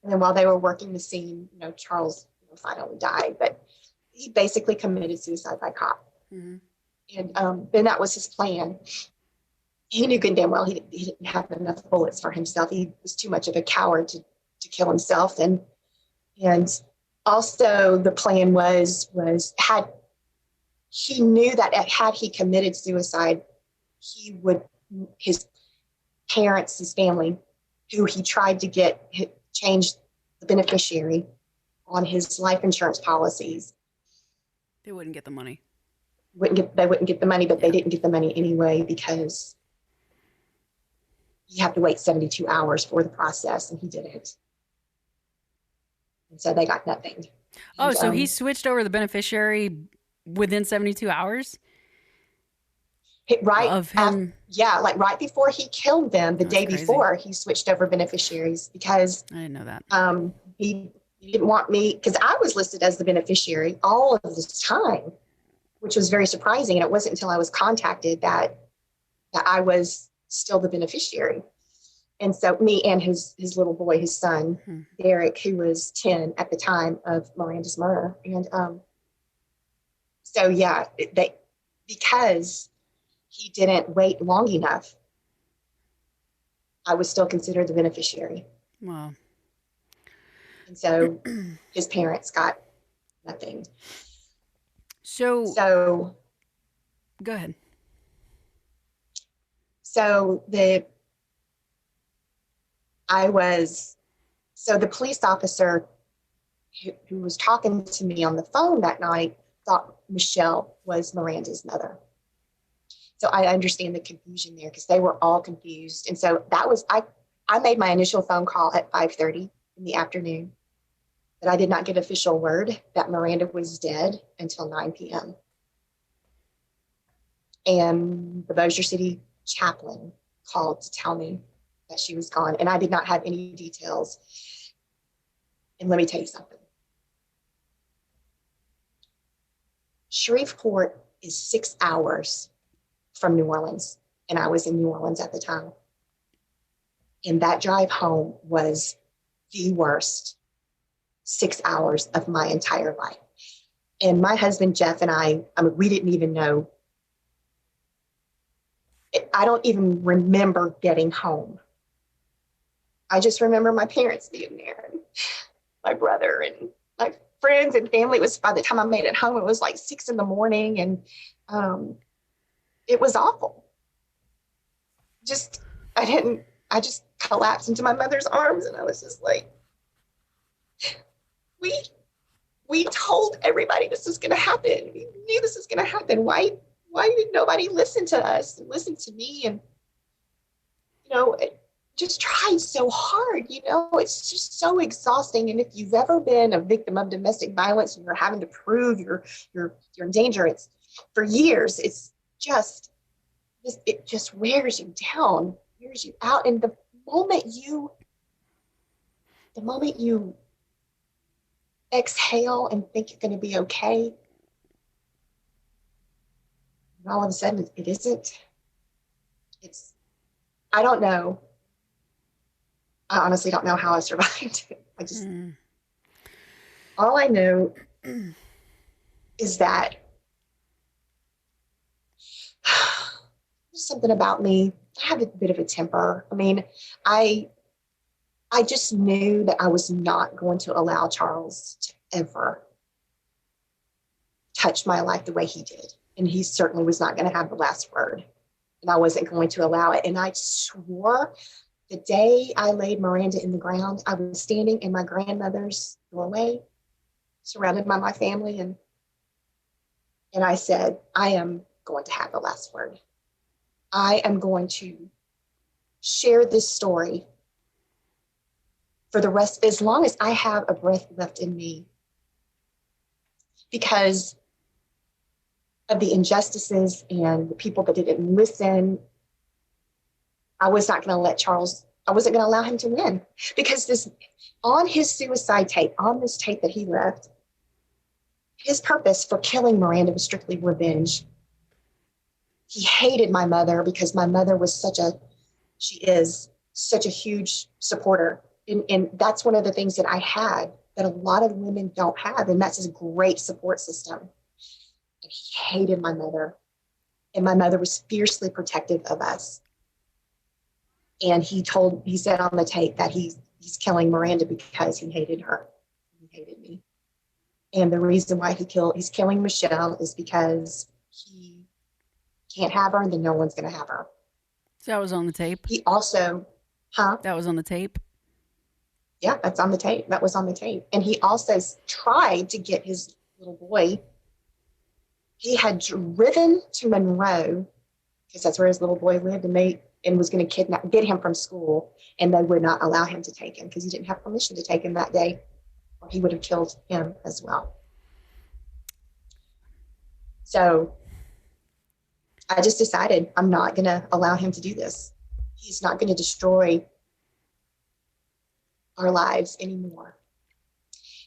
then while they were working the scene, Charles finally died, but he basically committed suicide by cop. Mm-hmm. And then that was his plan. He knew good and damn well he didn't have enough bullets for himself. He was too much of a coward to kill himself. And also the plan was he knew that had he committed suicide, his parents, his family, who he tried to get changed the beneficiary on his life insurance policies. They wouldn't get the money. They wouldn't get the money, but they didn't get the money anyway because you have to wait 72 hours for the process, and he didn't. And so they got nothing. Oh, so he switched over the beneficiary within 72 hours? Right before he killed them, the day crazy. Before, he switched over beneficiaries because I didn't know that. He didn't want me, because I was listed as the beneficiary all of this time, which was very surprising. And it wasn't until I was contacted that I was still the beneficiary. And so me and his little boy, his son, Derek, who was 10 at the time of Miranda's murder. And because he didn't wait long enough, I was still considered the beneficiary. Wow. And so his parents got nothing. So go ahead. So the police officer who was talking to me on the phone that night thought Michelle was Miranda's mother. So I understand the confusion there because they were all confused. And so I made my initial phone call at 5:30 in the afternoon, but I did not get official word that Miranda was dead until 9 p.m. And the Bossier City chaplain called to tell me that she was gone, and I did not have any details. And let me tell you something. Shreveport is 6 hours from New Orleans, and I was in New Orleans at the time. And that drive home was the worst 6 hours of my entire life. And my husband, Jeff, and I mean, we didn't even know. I don't even remember getting home. I just remember my parents being there, and my brother and my friends and family. It was, by the time I made it home, it was like 6 in the morning, and it was awful. Just, I just collapsed into my mother's arms, and I was just like, we we told everybody this was going to happen. We knew this was going to happen. Why did nobody listen to us and listen to me? And it just tried so hard. It's just so exhausting. And if you've ever been a victim of domestic violence and you're having to prove you're in danger, it's for years. It just wears you down, wears you out. And the moment you exhale and think you're going to be okay, and all of a sudden it isn't. I don't know. I honestly don't know how I survived it. All I know is that there's something about me. I have a bit of a temper. I mean, I just knew that I was not going to allow Charles to ever touch my life the way he did. And he certainly was not going to have the last word. And I wasn't going to allow it. And I swore the day I laid Miranda in the ground, I was standing in my grandmother's doorway, surrounded by my family. And I said, I am going to have the last word. I am going to share this story for the rest, as long as I have a breath left in me, because of the injustices and the people that didn't listen. I was not going to let Charles, I wasn't going to allow him to win, because on his suicide tape, on this tape that he left, his purpose for killing Miranda was strictly revenge. He hated my mother because my mother she is such a huge supporter. And that's one of the things that I had that a lot of women don't have. And that's his great support system. And he hated my mother. And my mother was fiercely protective of us. And he said on the tape that he's killing Miranda because he hated her. He hated me. And the reason why he's killing Michelle is because he can't have her, and then no one's going to have her. So that was on the tape? He also, That was on the tape? Yeah, that's on the tape. That was on the tape. And he also tried to get his little boy. He had driven to Monroe, because that's where his little boy lived, and was going to get him from school, and they would not allow him to take him because he didn't have permission to take him that day, or he would have killed him as well. So I just decided I'm not going to allow him to do this. He's not going to destroy our lives anymore.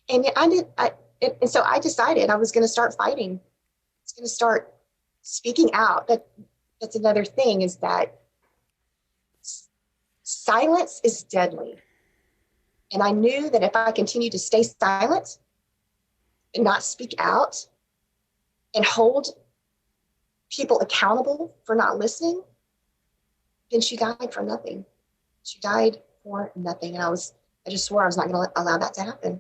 And so I decided I was going to start fighting. I was going to start speaking out. That's another thing, is that silence is deadly. And I knew that if I continued to stay silent and not speak out and hold people accountable for not listening, then she died for nothing. She died for nothing. And I just swore I was not going to allow that to happen.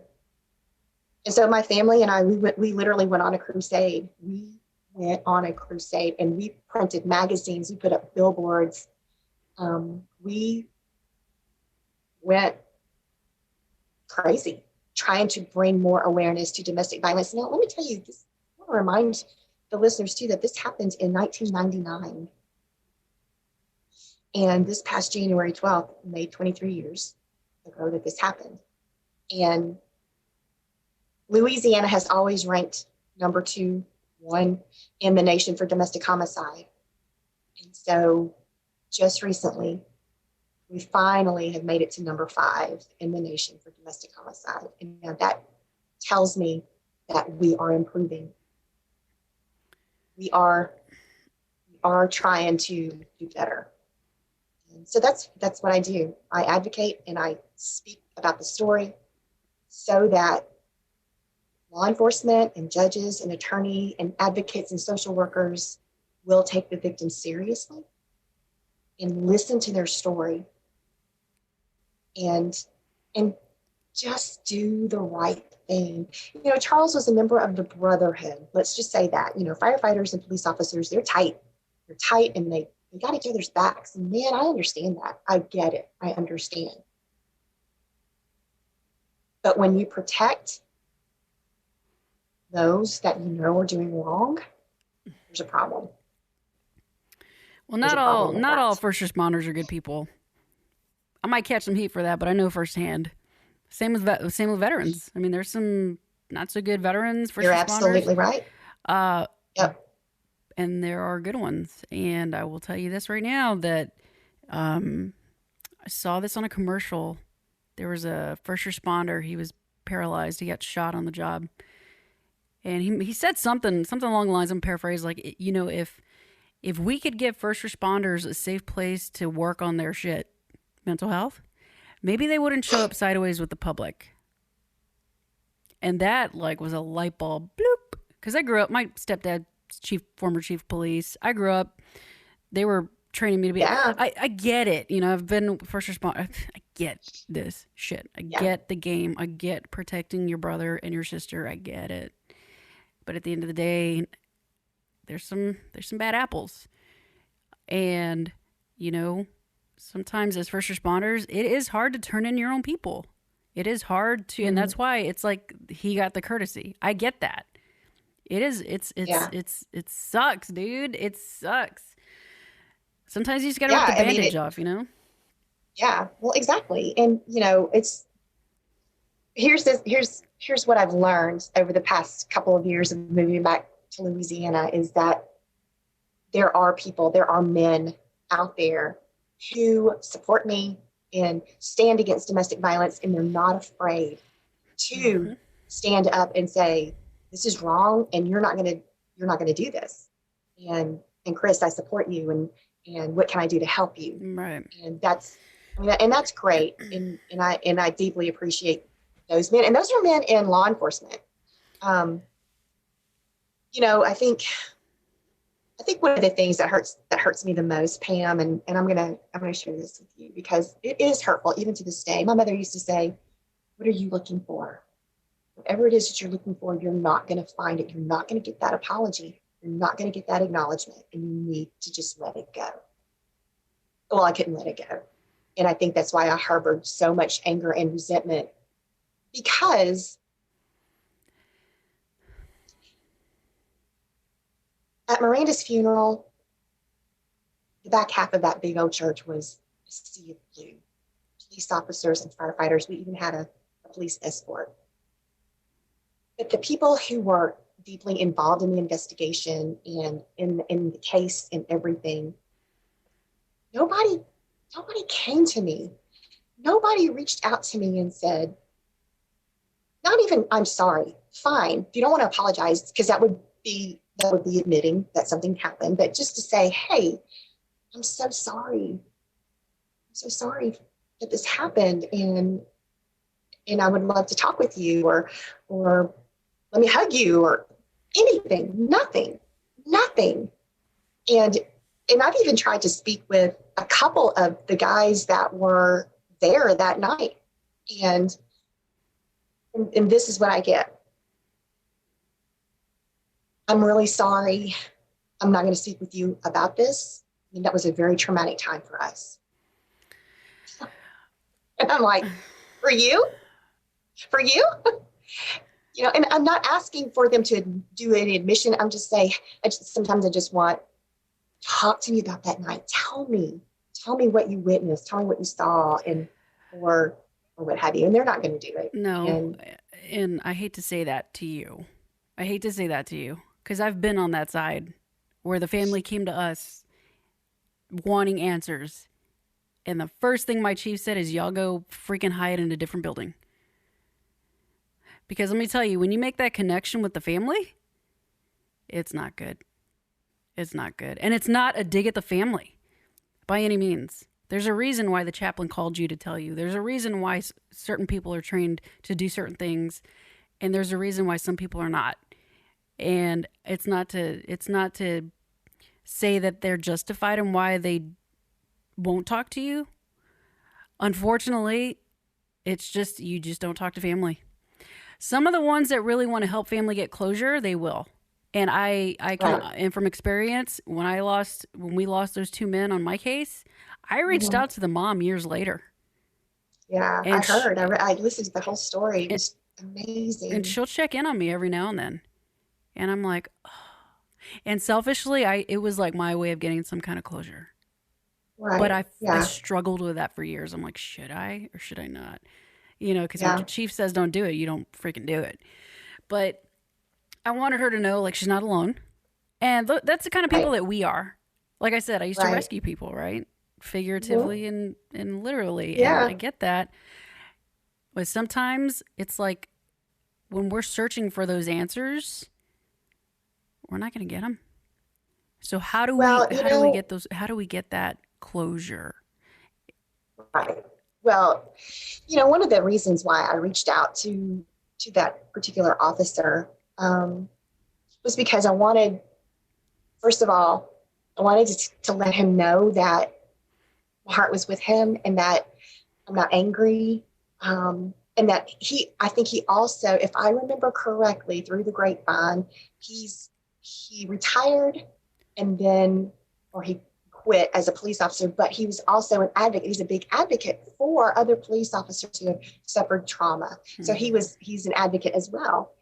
And so my family and I, we literally went on a crusade. We went on a crusade, and we printed magazines. We put up billboards. We went crazy trying to bring more awareness to domestic violence. Now, let me tell you this. I want to remind the listeners too that this happened in 1999. And this past January 12th made 23 years ago that this happened. And Louisiana has always ranked number 2, 1 in the nation for domestic homicide. And so just recently, we finally have made it to number 5 in the nation for domestic homicide. And that tells me that we are improving. We are are trying to do better. And so that's what I do. I advocate and I speak about the story so that law enforcement and judges and attorney and advocates and social workers will take the victim seriously and listen to their story and and just do the right thing. Charles was a member of the Brotherhood. Let's just say that. Firefighters and police officers, they're tight. They're tight and they got each other's backs. And man, I understand that. I get it. I understand. But when you protect those that are doing wrong, there's a problem. Well, not all first responders are good people. I might catch some heat for that, but I know firsthand. Same with veterans. I mean, there's some not so good veterans, first You're responders. Absolutely right. Yep. And there are good ones. And I will tell you this right now that I saw this on a commercial. There was a first responder. He was paralyzed. He got shot on the job. And he said something along the lines, I'm paraphrasing, like, if we could give first responders a safe place to work on their shit, mental health, maybe they wouldn't show up sideways with the public. And that was a light bulb, bloop. Because I grew up, my stepdad, former chief of police. I grew up, they were training me to be, yeah. I get it. I've been first responder. I get this shit. I get the game. I get protecting your brother and your sister. I get it. But at the end of the day, there's some bad apples. And, sometimes as first responders, it is hard to turn in your own people. It is hard to, and that's why it's like he got the courtesy. I get that. It sucks, dude. It sucks. Sometimes you just gotta rip the bandage off, Yeah, well, exactly. And it's here's what I've learned over the past couple of years of moving back to Louisiana is that there are men out there who support me and stand against domestic violence, and they're not afraid to stand up and say, this is wrong and you're not going to do this. And Kris, I support you, and what can I do to help you? Right. And that's great. And I deeply appreciate those men. And those are men in law enforcement. I think one of the things that hurts me the most, Pam, and I'm gonna share this with you because it is hurtful even to this day. My mother used to say, "What are you looking for? Whatever it is that you're looking for, you're not going to find it. You're not going to get that apology. You're not going to get that acknowledgement, and you need to just let it go." Well, I couldn't let it go, and I think that's why I harbored so much anger and resentment because at Miranda's funeral, the back half of that big old church was a sea of blue. Police officers and firefighters. We even had a police escort. But the people who were deeply involved in the investigation and in the case and everything, nobody came to me. Nobody reached out to me and said, not even, "I'm sorry." Fine. If you don't want to apologize, because that would be admitting that something happened, but just to say, "Hey, I'm so sorry. I'm so sorry that this happened, and I would love to talk with you, or let me hug you," or anything. Nothing. And I've even tried to speak with a couple of the guys that were there that night, and this is what I get. "I'm really sorry. I'm not going to speak with you about this. I mean, that was a very traumatic time for us." And I'm like, for you? And I'm not asking for them to do any admission. I'm just saying, sometimes I just want, talk to me about that night. Tell me what you witnessed. Tell me what you saw, or what have you. And they're not going to do it. No. And I hate to say that to you. Because I've been on that side where the family came to us wanting answers. And the first thing my chief said is, "Y'all go freaking hide in a different building." Because let me tell you, when you make that connection with the family, it's not good. It's not good. And it's not a dig at the family by any means. There's a reason why the chaplain called you to tell you. There's a reason why certain people are trained to do certain things, and there's a reason why some people are not. And it's not to say that they're justified in why they won't talk to you. Unfortunately, it's just you just don't talk to family. Some of the ones that really want to help family get closure, they will. And I can, Right. and from experience, when we lost those two men on my case, I reached Hmm. out to the mom years later, Yeah, I and heard. I listened to the whole story. It and, was and amazing. she'll check in on me every now and then, and I'm like, oh. And selfishly, I it was like my way of getting some kind of closure. But Right. I Yeah. struggled with that for years. I'm like, should I or should I not? You know, because when Yeah. your chief says don't do it, you don't freaking do it. But I wanted her to know like she's not alone. And that's the kind of people Right. that we are. Like I said, I used to Right. rescue people, right? Hmm. Figuratively and literally. And I Yeah. get that. But sometimes it's like when we're searching for those answers, we're not going to get them. So Well, how do we get those how do we get that closure? right. Well, one of the reasons why I reached out to that particular officer was because I wanted, first of all, I wanted to let him know that my heart was with him and that I'm not angry. And that I think he also, if I remember correctly, through the grapevine, he retired and then, or he quit as a police officer, but he was also an advocate. He's a big advocate for other police officers who have suffered trauma. So Hmm. he's an advocate as well.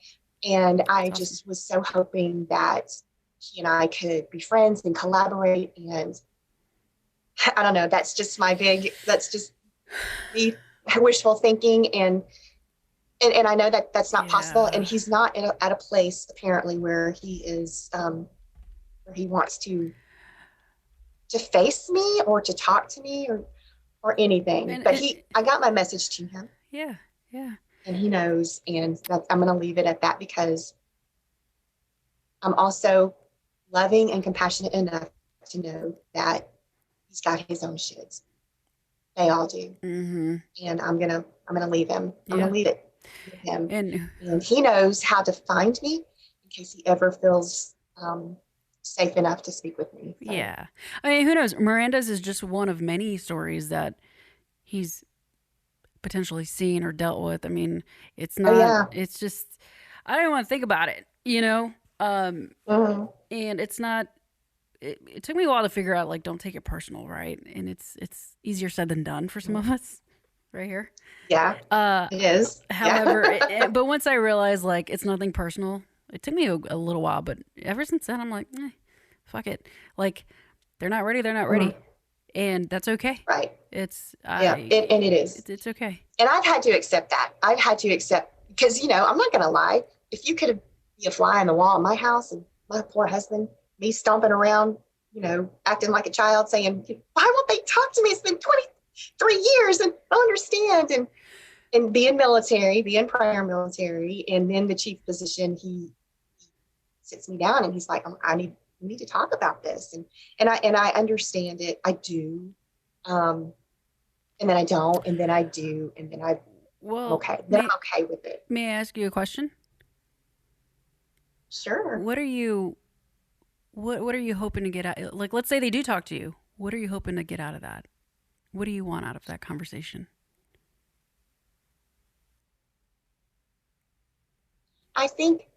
And I That's awesome. just was so hoping that he and I could be friends and collaborate. And I don't know, that's just me wishful thinking. And I know that that's not possible. Yeah. And he's not at a place apparently where he is, where he wants to face me or to talk to me or anything. But And I got my message to him yeah, yeah. and he knows. And I'm going to leave it at that because I'm also loving and compassionate enough to know that he's got his own shits. They all do. Mhm. And I'm gonna leave him. I'm Yeah. gonna leave it with him. And And he knows how to find me in case he ever feels safe enough to speak with me. So yeah. I mean, who knows? Miranda's is just one of many stories that he's potentially seen or dealt with. I mean, oh yeah. it's just, I don't want to think about it, you know? Um, Mhm. and it's not, it took me a while to figure out, like, don't take it personal, right? And it's easier said than done for some of us right here. Yeah, Uh, it is. Yeah. However, but once I realized, like, it's nothing personal, it took me a little while, but ever since then, I'm like, fuck it. Like, they're not ready, they're not Mhm. ready. And that's okay. Right. It's, Yeah. And it is. it's okay. And I've had to accept that. I've had to accept because I'm not gonna lie. If you could be a fly on the wall in my house and my poor husband, me stomping around, acting like a child, saying, "Why won't they talk to me? It's been 23 years, and I don't understand." And being military, being prior military, and then the chief position, he sits me down and he's like, we need to talk about this, and I understand it. I do, um, and then I don't, and then I do, and then I'm Well, okay. Then I'm okay with it. may I ask you a question? Sure. What are you what are you hoping to get out? Like, let's say they do talk to you. What are you hoping to get out of that? What do you want out of that conversation? I think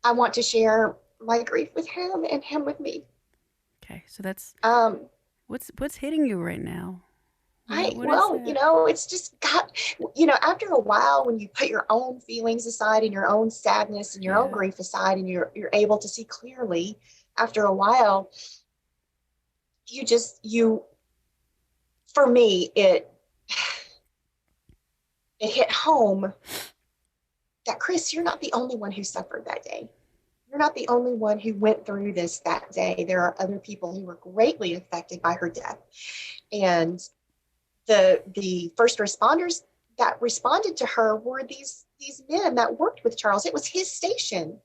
I want to share my grief with him and him with me. Okay, so that's Um, what's hitting you right now. What is well, that? it's just got, after a while, when you put your own feelings aside and your own sadness and your own Yeah. grief aside, and you're able to see clearly, after a while, you, for me, it hit home that Kris, you're not the only one who suffered that day. You're not the only one who went through this that day. There are other people who were greatly affected by her death. And the first responders that responded to her were these men that worked with Charles. It was his station.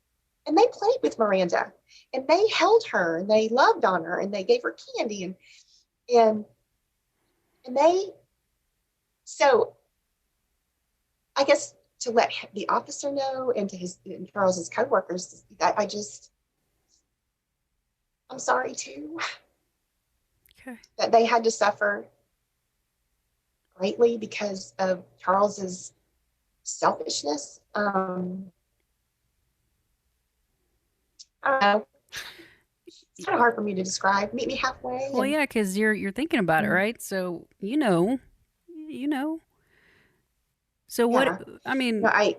and they played with Miranda, and they held her, and they loved on her, and they gave her candy, and and they so I guess to let the officer know and to his and Charles's coworkers, I just I'm sorry too Okay. that they had to suffer greatly because of Charles's selfishness. I don't know. It's kind of hard for me to describe. Meet me halfway, Well, and yeah, because you're thinking about it, right? So you know. So what? yeah, I no, mean, I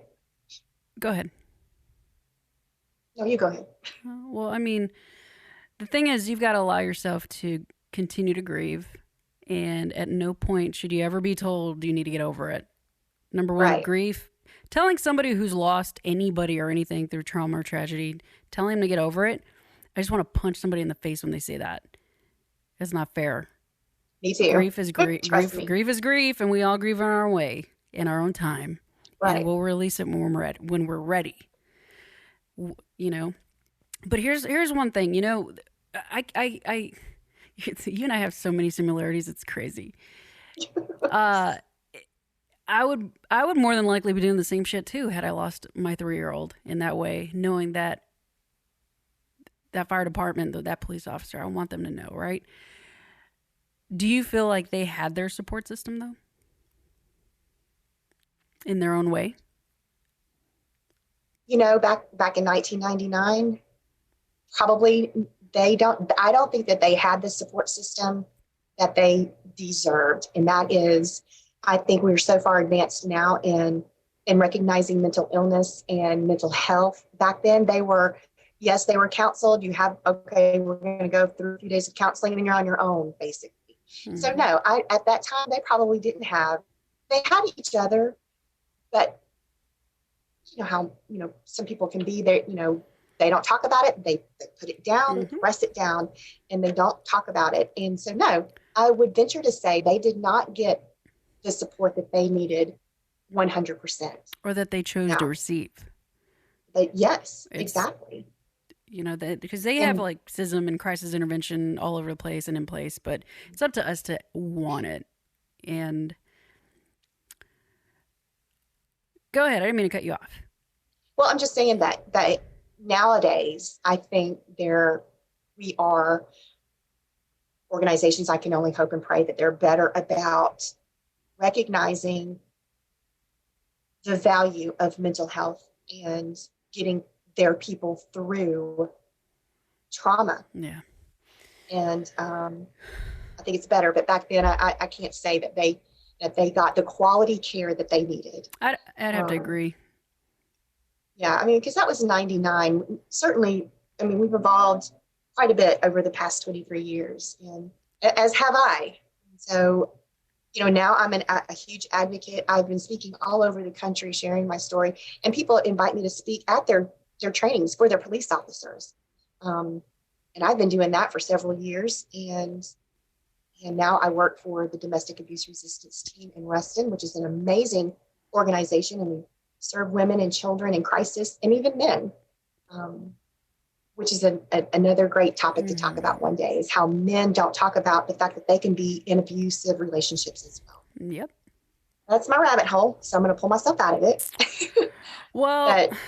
go ahead. no, you go ahead. Well, I mean, the thing is, you've got to allow yourself to continue to grieve, and at no point should you ever be told you need to get over it. Number one, Right. grief. Telling somebody who's lost anybody or anything through trauma or tragedy, telling them to get over it. I just want to punch somebody in the face when they say that. It's not fair. Me too. Grief is grief. Trust me. Grief is grief, and we all grieve in our own way, in our own time, and Right. we'll release it when we're ready. When we're ready, you know. But here's one thing. I you and I have so many similarities. It's crazy. Uh, I would more than likely be doing the same shit too had I lost my 3-year-old in that way, knowing that that fire department, that police officer, I want them to know, right? Do you feel like they had their support system though, in their own way? Back in 1999, probably they don't. I don't think that they had the support system that they deserved, and that is, I think we're so far advanced now in recognizing mental illness and mental health. Back then, they were, yes, they were counseled. You have, okay, we're going to go through a few days of counseling, and then you're on your own, basically. So Mm-hmm. no, at that time they probably didn't have. They had each other, but you know how some people can be there. They don't talk about it. They put it down, Mm-hmm. press it down, and they don't talk about it. And so no, I would venture to say they did not get the support that they needed 100%. Or that they chose to Now, receive. yes, It's exactly. that because they have And like CISM and crisis intervention all over the place and in place, but it's up to us to want it. And go ahead. I didn't mean to cut you off. well, I'm just saying that nowadays, I think we are organizations. I can only hope and pray that they're better about recognizing the value of mental health and getting their people through trauma. Yeah. And I think it's better. But back then, I can't say that they got the quality care that they needed. I'd have to Um, agree. yeah, I mean, because that was 99. Certainly, I mean, we've evolved quite a bit over the past 23 years, and as have I. So, now I'm a huge advocate. I've been speaking all over the country, sharing my story, and people invite me to speak at their trainings for their police officers. Um, and I've been doing that for several years, and now I work for the Domestic Abuse Resistance Team in Reston, which is an amazing organization, and we serve women and children in crisis, and even men, um, which is another great topic to talk Mm-hmm. about one day, is how men don't talk about the fact that they can be in abusive relationships as well. Yep. That's my rabbit hole, so I'm going to pull myself out of it. Well, But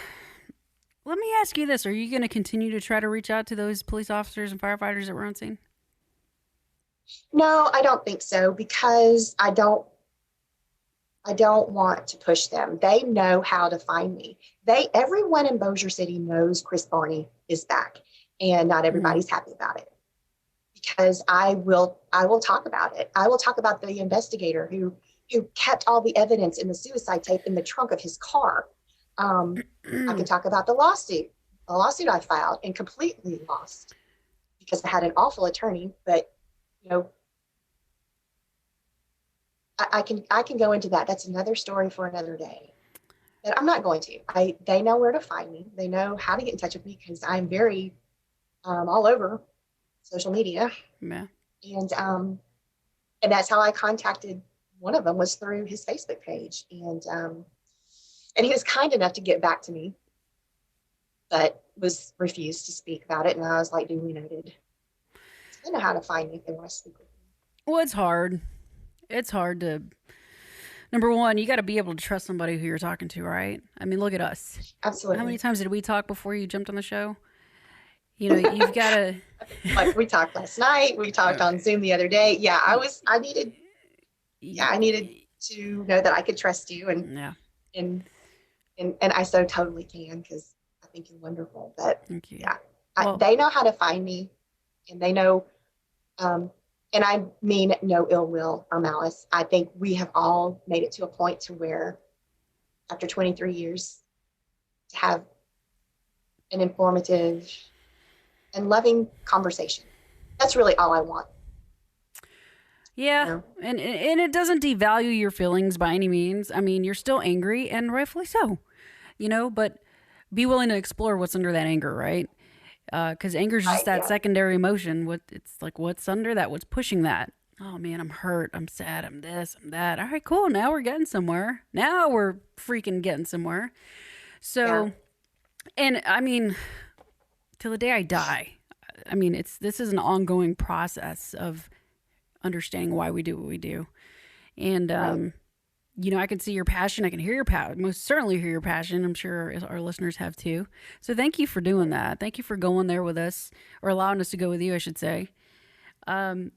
let me ask you this: are you going to continue to try to reach out to those police officers and firefighters that were on scene? no, I don't think so, because I don't want to push them. They know how to find me. Everyone in Bossier City knows Kris Barney is back, and not Mm-hmm. everybody's happy about it, because I will talk about it. I will talk about the investigator who kept all the evidence in the suicide tape in the trunk of his car. I can talk about a lawsuit I filed and completely lost because I had an awful attorney, but you know, I can go into that. That's another story for another day. But I'm not going to. They know where to find me. They know how to get in touch with me because I'm very all over social media, Yeah. and that's how I contacted one of them, was through his Facebook page, and he was kind enough to get back to me. but was refused to speak about it. And I was like, duly noted. They know how to find me if they want to speak with me. Well, it's hard. It's hard to. Number one, you got to be able to trust somebody who you're talking to, right? I mean, look at us. How many Absolutely. times did we talk before you jumped on the show? You know, you've got to. Like we talked last night, we talked on Zoom the other day. Yeah, I needed to know that I could trust you, Yeah. and and I so totally can, because I think you're wonderful. But Thank you. yeah, Well, they know how to find me, and they know, um, and I mean no ill will or malice. I think we have all made it to a point to where, after 23 years, to have an informative and loving conversation. That's really all I want. yeah, You know? and it doesn't devalue your feelings by any means. I mean, you're still angry, and rightfully so. You know, but be willing to explore what's under that anger, right? Because anger is just Right? that Yeah. secondary emotion. What it's like, what's under that? What's pushing that? Oh man, I'm hurt. I'm sad. I'm this. I'm that. All right, cool. Now we're getting somewhere. Now we're freaking getting somewhere. Yeah. So, and I mean, till the day I die. I mean, this is an ongoing process of understanding why we do what we do, and Right. you know, I can see your passion. I can hear your passion. Most certainly hear your passion. I'm sure our listeners have too. So thank you for doing that. Thank you for going there with us, or allowing us to go with you, I should say. Um,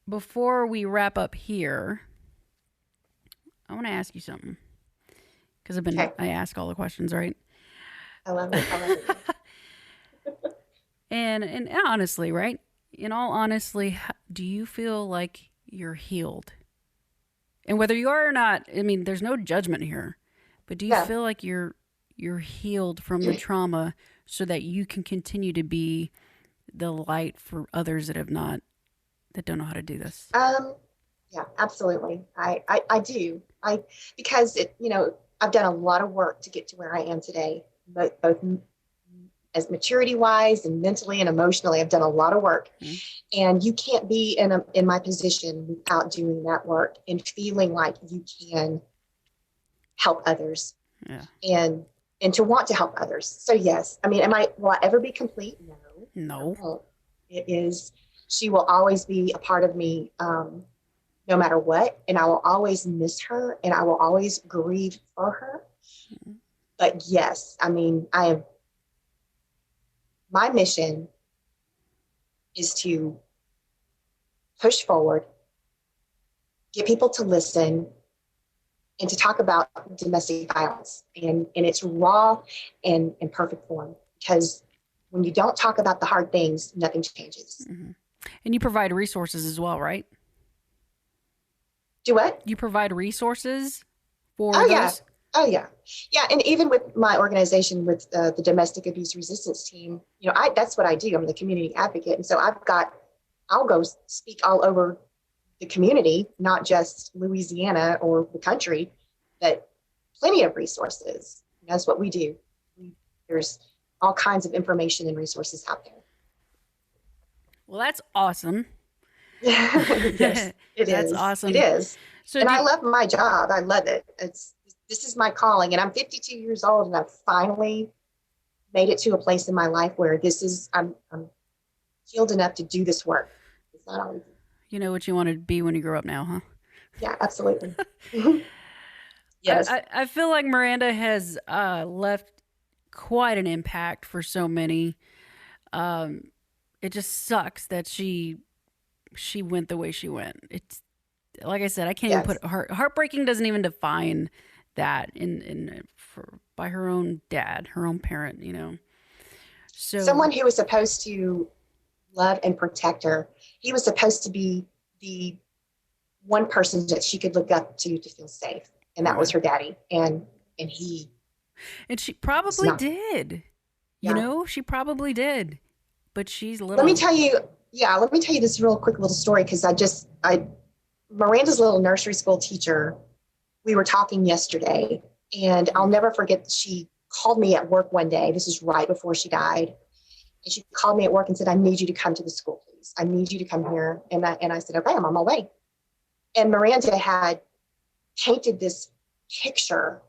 Before we wrap up here, I want to ask you something because Okay. I ask all the questions, right? I love it. I love it. And honestly, right? In all honestly, do you feel like you're healed? And whether you are or not, I mean, there's no judgment here. But do you Yeah. feel like you're healed from the trauma so that you can continue to be the light for others that don't know how to do this? Um, yeah, absolutely. I do. Because I've done a lot of work to get to where I am today, both as maturity wise and mentally and emotionally. I've done a lot of work, Mm-hmm. and you can't be in my position without doing that work and feeling like you can help others, Yeah. and to want to help others. So yes, I mean, will I ever be complete? No, I No. won't. It is, she will always be a part of me, no matter what. And I will always miss her, and I will always grieve for her. Mm-hmm. But yes, I mean, my mission is to push forward, get people to listen, and to talk about domestic violence in its raw and perfect form. Because when you don't talk about the hard things, nothing changes. Mm-hmm. And you provide resources as well, right? Do what? You provide resources for Oh, yeah. those. Oh, yeah. Yeah. And even with my organization, with the domestic abuse resistance team, that's what I do. I'm the community advocate. And so I'll go speak all over the community, not just Louisiana or the country, but plenty of resources. That's what we do. There's all kinds of information and resources out there. Well, that's awesome. Yes, it That's is. It awesome. is. So And do I you, love my job. I love it. This is my calling. And I'm 52 years old, and I've finally made it to a place in my life where I'm healed enough to do this work. It's not always. you know what you want to be when you grow up now, huh? Yeah, absolutely. I, Yes. I, I feel like Miranda has left quite an impact for so many. Um, it just sucks that she went the way she went. It's like I said, I can't even Yes. put heartbreaking doesn't even define that by her own dad, her own parent, you know. So Someone who was supposed to love and protect her. He was supposed to be the one person that she could look up to feel safe, and that yeah. was her daddy. And he And she was probably not. did. You Yeah. know, she probably did. But she's Let me little. tell you. Yeah, let me tell you this real quick little story, because I Miranda's little nursery school teacher. We were talking yesterday, and I'll never forget. She called me at work one day. This is right before she died. And she called me at work and said, "I need you to come to the school, please. I need you to come here." And I said, "Okay, I'm on my way." And Miranda had painted this picture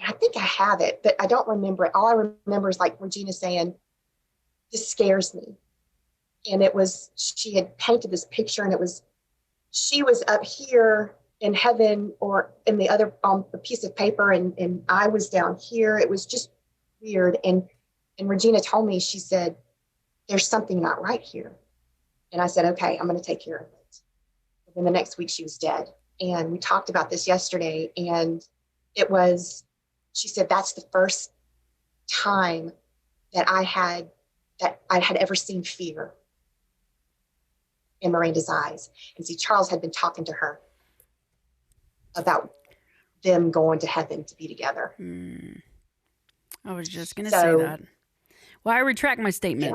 I think I have it, but I don't remember it. All I remember is like Regina saying, "This scares me." And it was, she had painted this picture, and it was, she was up here in heaven or in the other, on a piece of paper, and I was down here. It was just weird. And Regina told me, she said, "There's something not right here." And I said, "Okay, I'm going to take care of it." And then the next week she was dead. And we talked about this yesterday, and it was, she said, that's the first time that I had ever seen fear in Miranda's eyes. And see, Charles had been talking to her about them going to heaven to be together. I was just going to say that. Well, I retract my statement.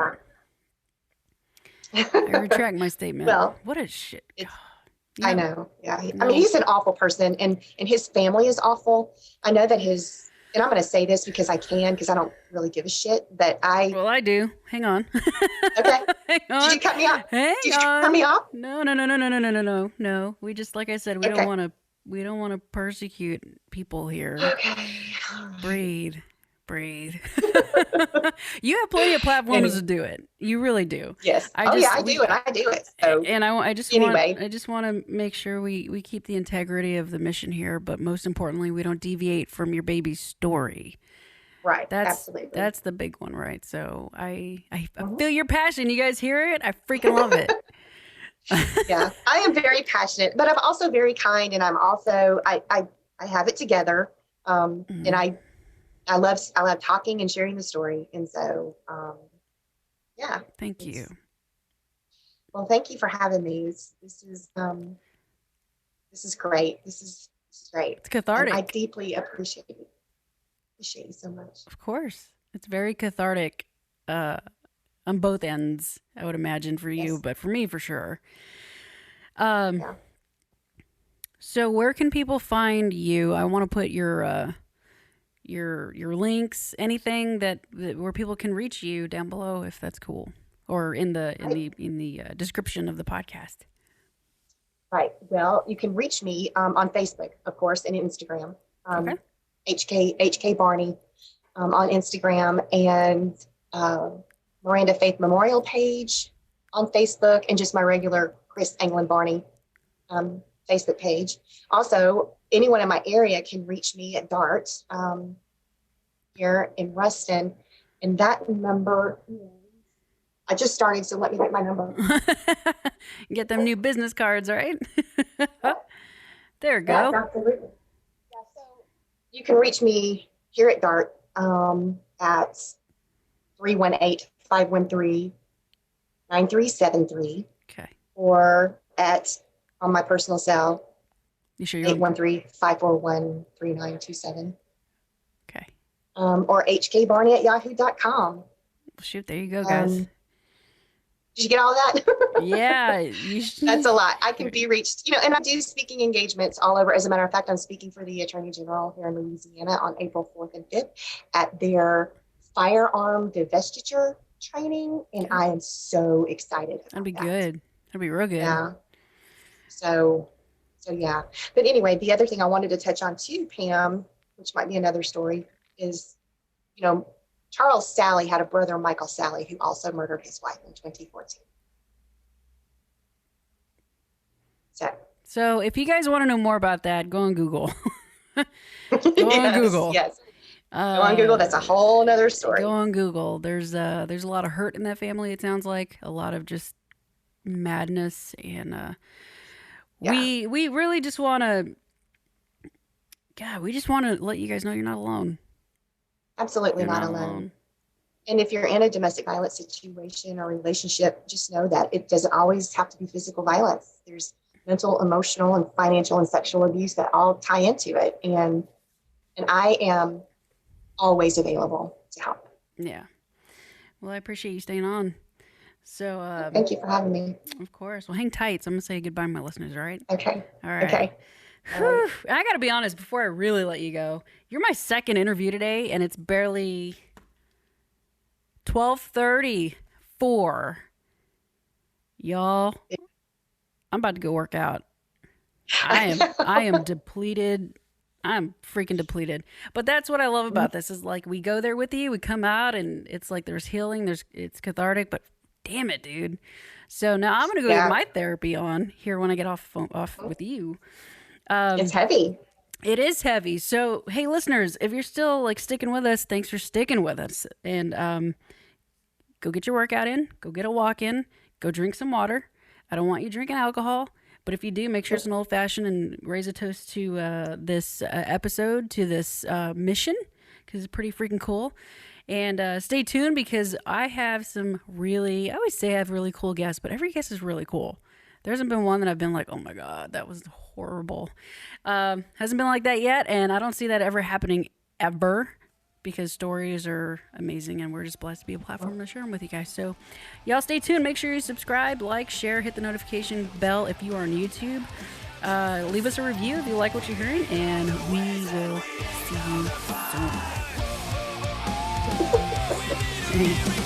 Yeah. I retract my statement. Well, what a shit. I know. Yeah. I mean, he's an awful person, and his family is awful. I know that his, and I'm going to say this because I can, because I don't really give a shit, but Well, I do. Hang on. Okay. Hang on. Did you cut me off? Did you cut me off? No. We just, like I said, we don't want to persecute people here. Okay. Breathe. You have plenty of platforms to do it. You really do. Yes. I do, and I do it. So and I just want to make sure we keep the integrity of the mission here, but most importantly, we don't deviate from your baby's story. Right. Absolutely. That's the big one, right? So I feel your passion. You guys hear it? I freaking love it. Yeah, I am very passionate, but I'm also very kind, and I'm also I have it together, and I love talking and sharing the story, and so yeah. Thank you. Well, thank you for having me. This is great. This is great. It's cathartic. And I deeply appreciate it. Appreciate you so much. Of course, it's very cathartic on both ends. I would imagine for you, but for me, for sure. Yeah. So where can people find you? I want to put your links, anything that where people can reach you down below, if that's cool, or in the description of the podcast. Right. Well, you can reach me on Facebook, of course, and Instagram. Okay. HK Barney on Instagram, and Miranda Faith Memorial page on Facebook, and just my regular Kris England Barney Facebook page. Also, anyone in my area can reach me at DART here in Ruston, and that number, I just started, so let me get my number. Get them new business cards, right? There we go. Yes, absolutely. Yeah, so you can reach me here at DART at 318-513-9373. Okay. Or on my personal cell, you sure 813-541-3927. Okay. Or hkbarney@yahoo.com. Shoot, there you go, guys. Did you get all that? Yeah. That's a lot. I can be reached, and I do speaking engagements all over. As a matter of fact, I'm speaking for the Attorney General here in Louisiana on April 4th and 5th at their firearm divestiture training, and I am so excited about That'd be good. That'd be real good. Yeah. So yeah. But anyway, the other thing I wanted to touch on too, Pam, which might be another story, is, Charles Sally had a brother, Michael Sally, who also murdered his wife in 2014. So if you guys want to know more about that, go on Google. On Google. Yes. Go on Google. That's a whole nother story. Go on Google. There's a lot of hurt in that family. It sounds like a lot of just madness, and we really just want to. God, we just want to let you guys know you're not alone. Absolutely not alone. And if you're in a domestic violence situation or relationship, just know that it doesn't always have to be physical violence. There's mental, emotional, and financial and sexual abuse that all tie into it. And I am always available to help. Yeah. Well, I appreciate you staying on. So thank you for having me. Of course. Well, hang tight. So I'm going to say goodbye to my listeners, all right? Okay. All right. Okay. Whew. I got to be honest, before I really let you go, you're my second interview today, and it's barely 12:34. Y'all, I'm about to go work out. I am depleted. I'm freaking depleted. But that's what I love about this is like we go there with you, we come out and it's like there's healing, it's cathartic, but damn it, dude. So now I'm gonna go get Yeah, my therapy on here when I get off with you. it's heavy. It is heavy. So hey, listeners, if you're still like sticking with us, thanks for sticking with us. And go get your workout in, go get a walk in, go drink some water. I don't want you drinking alcohol. But if you do, make sure it's an old fashioned and raise a toast to this episode, to this mission, because it's pretty freaking cool. And stay tuned because I have some really, I always say I have really cool guests, but every guest is really cool. There hasn't been one that I've been like, oh my God, that was horrible. Hasn't been like that yet. And I don't see that ever happening ever, because stories are amazing and we're just blessed to be a platform to share them with you guys. So y'all stay tuned. Make sure you subscribe, like, share, hit the notification bell if you are on YouTube. Leave us a review if you like what you're hearing, and we will see you soon.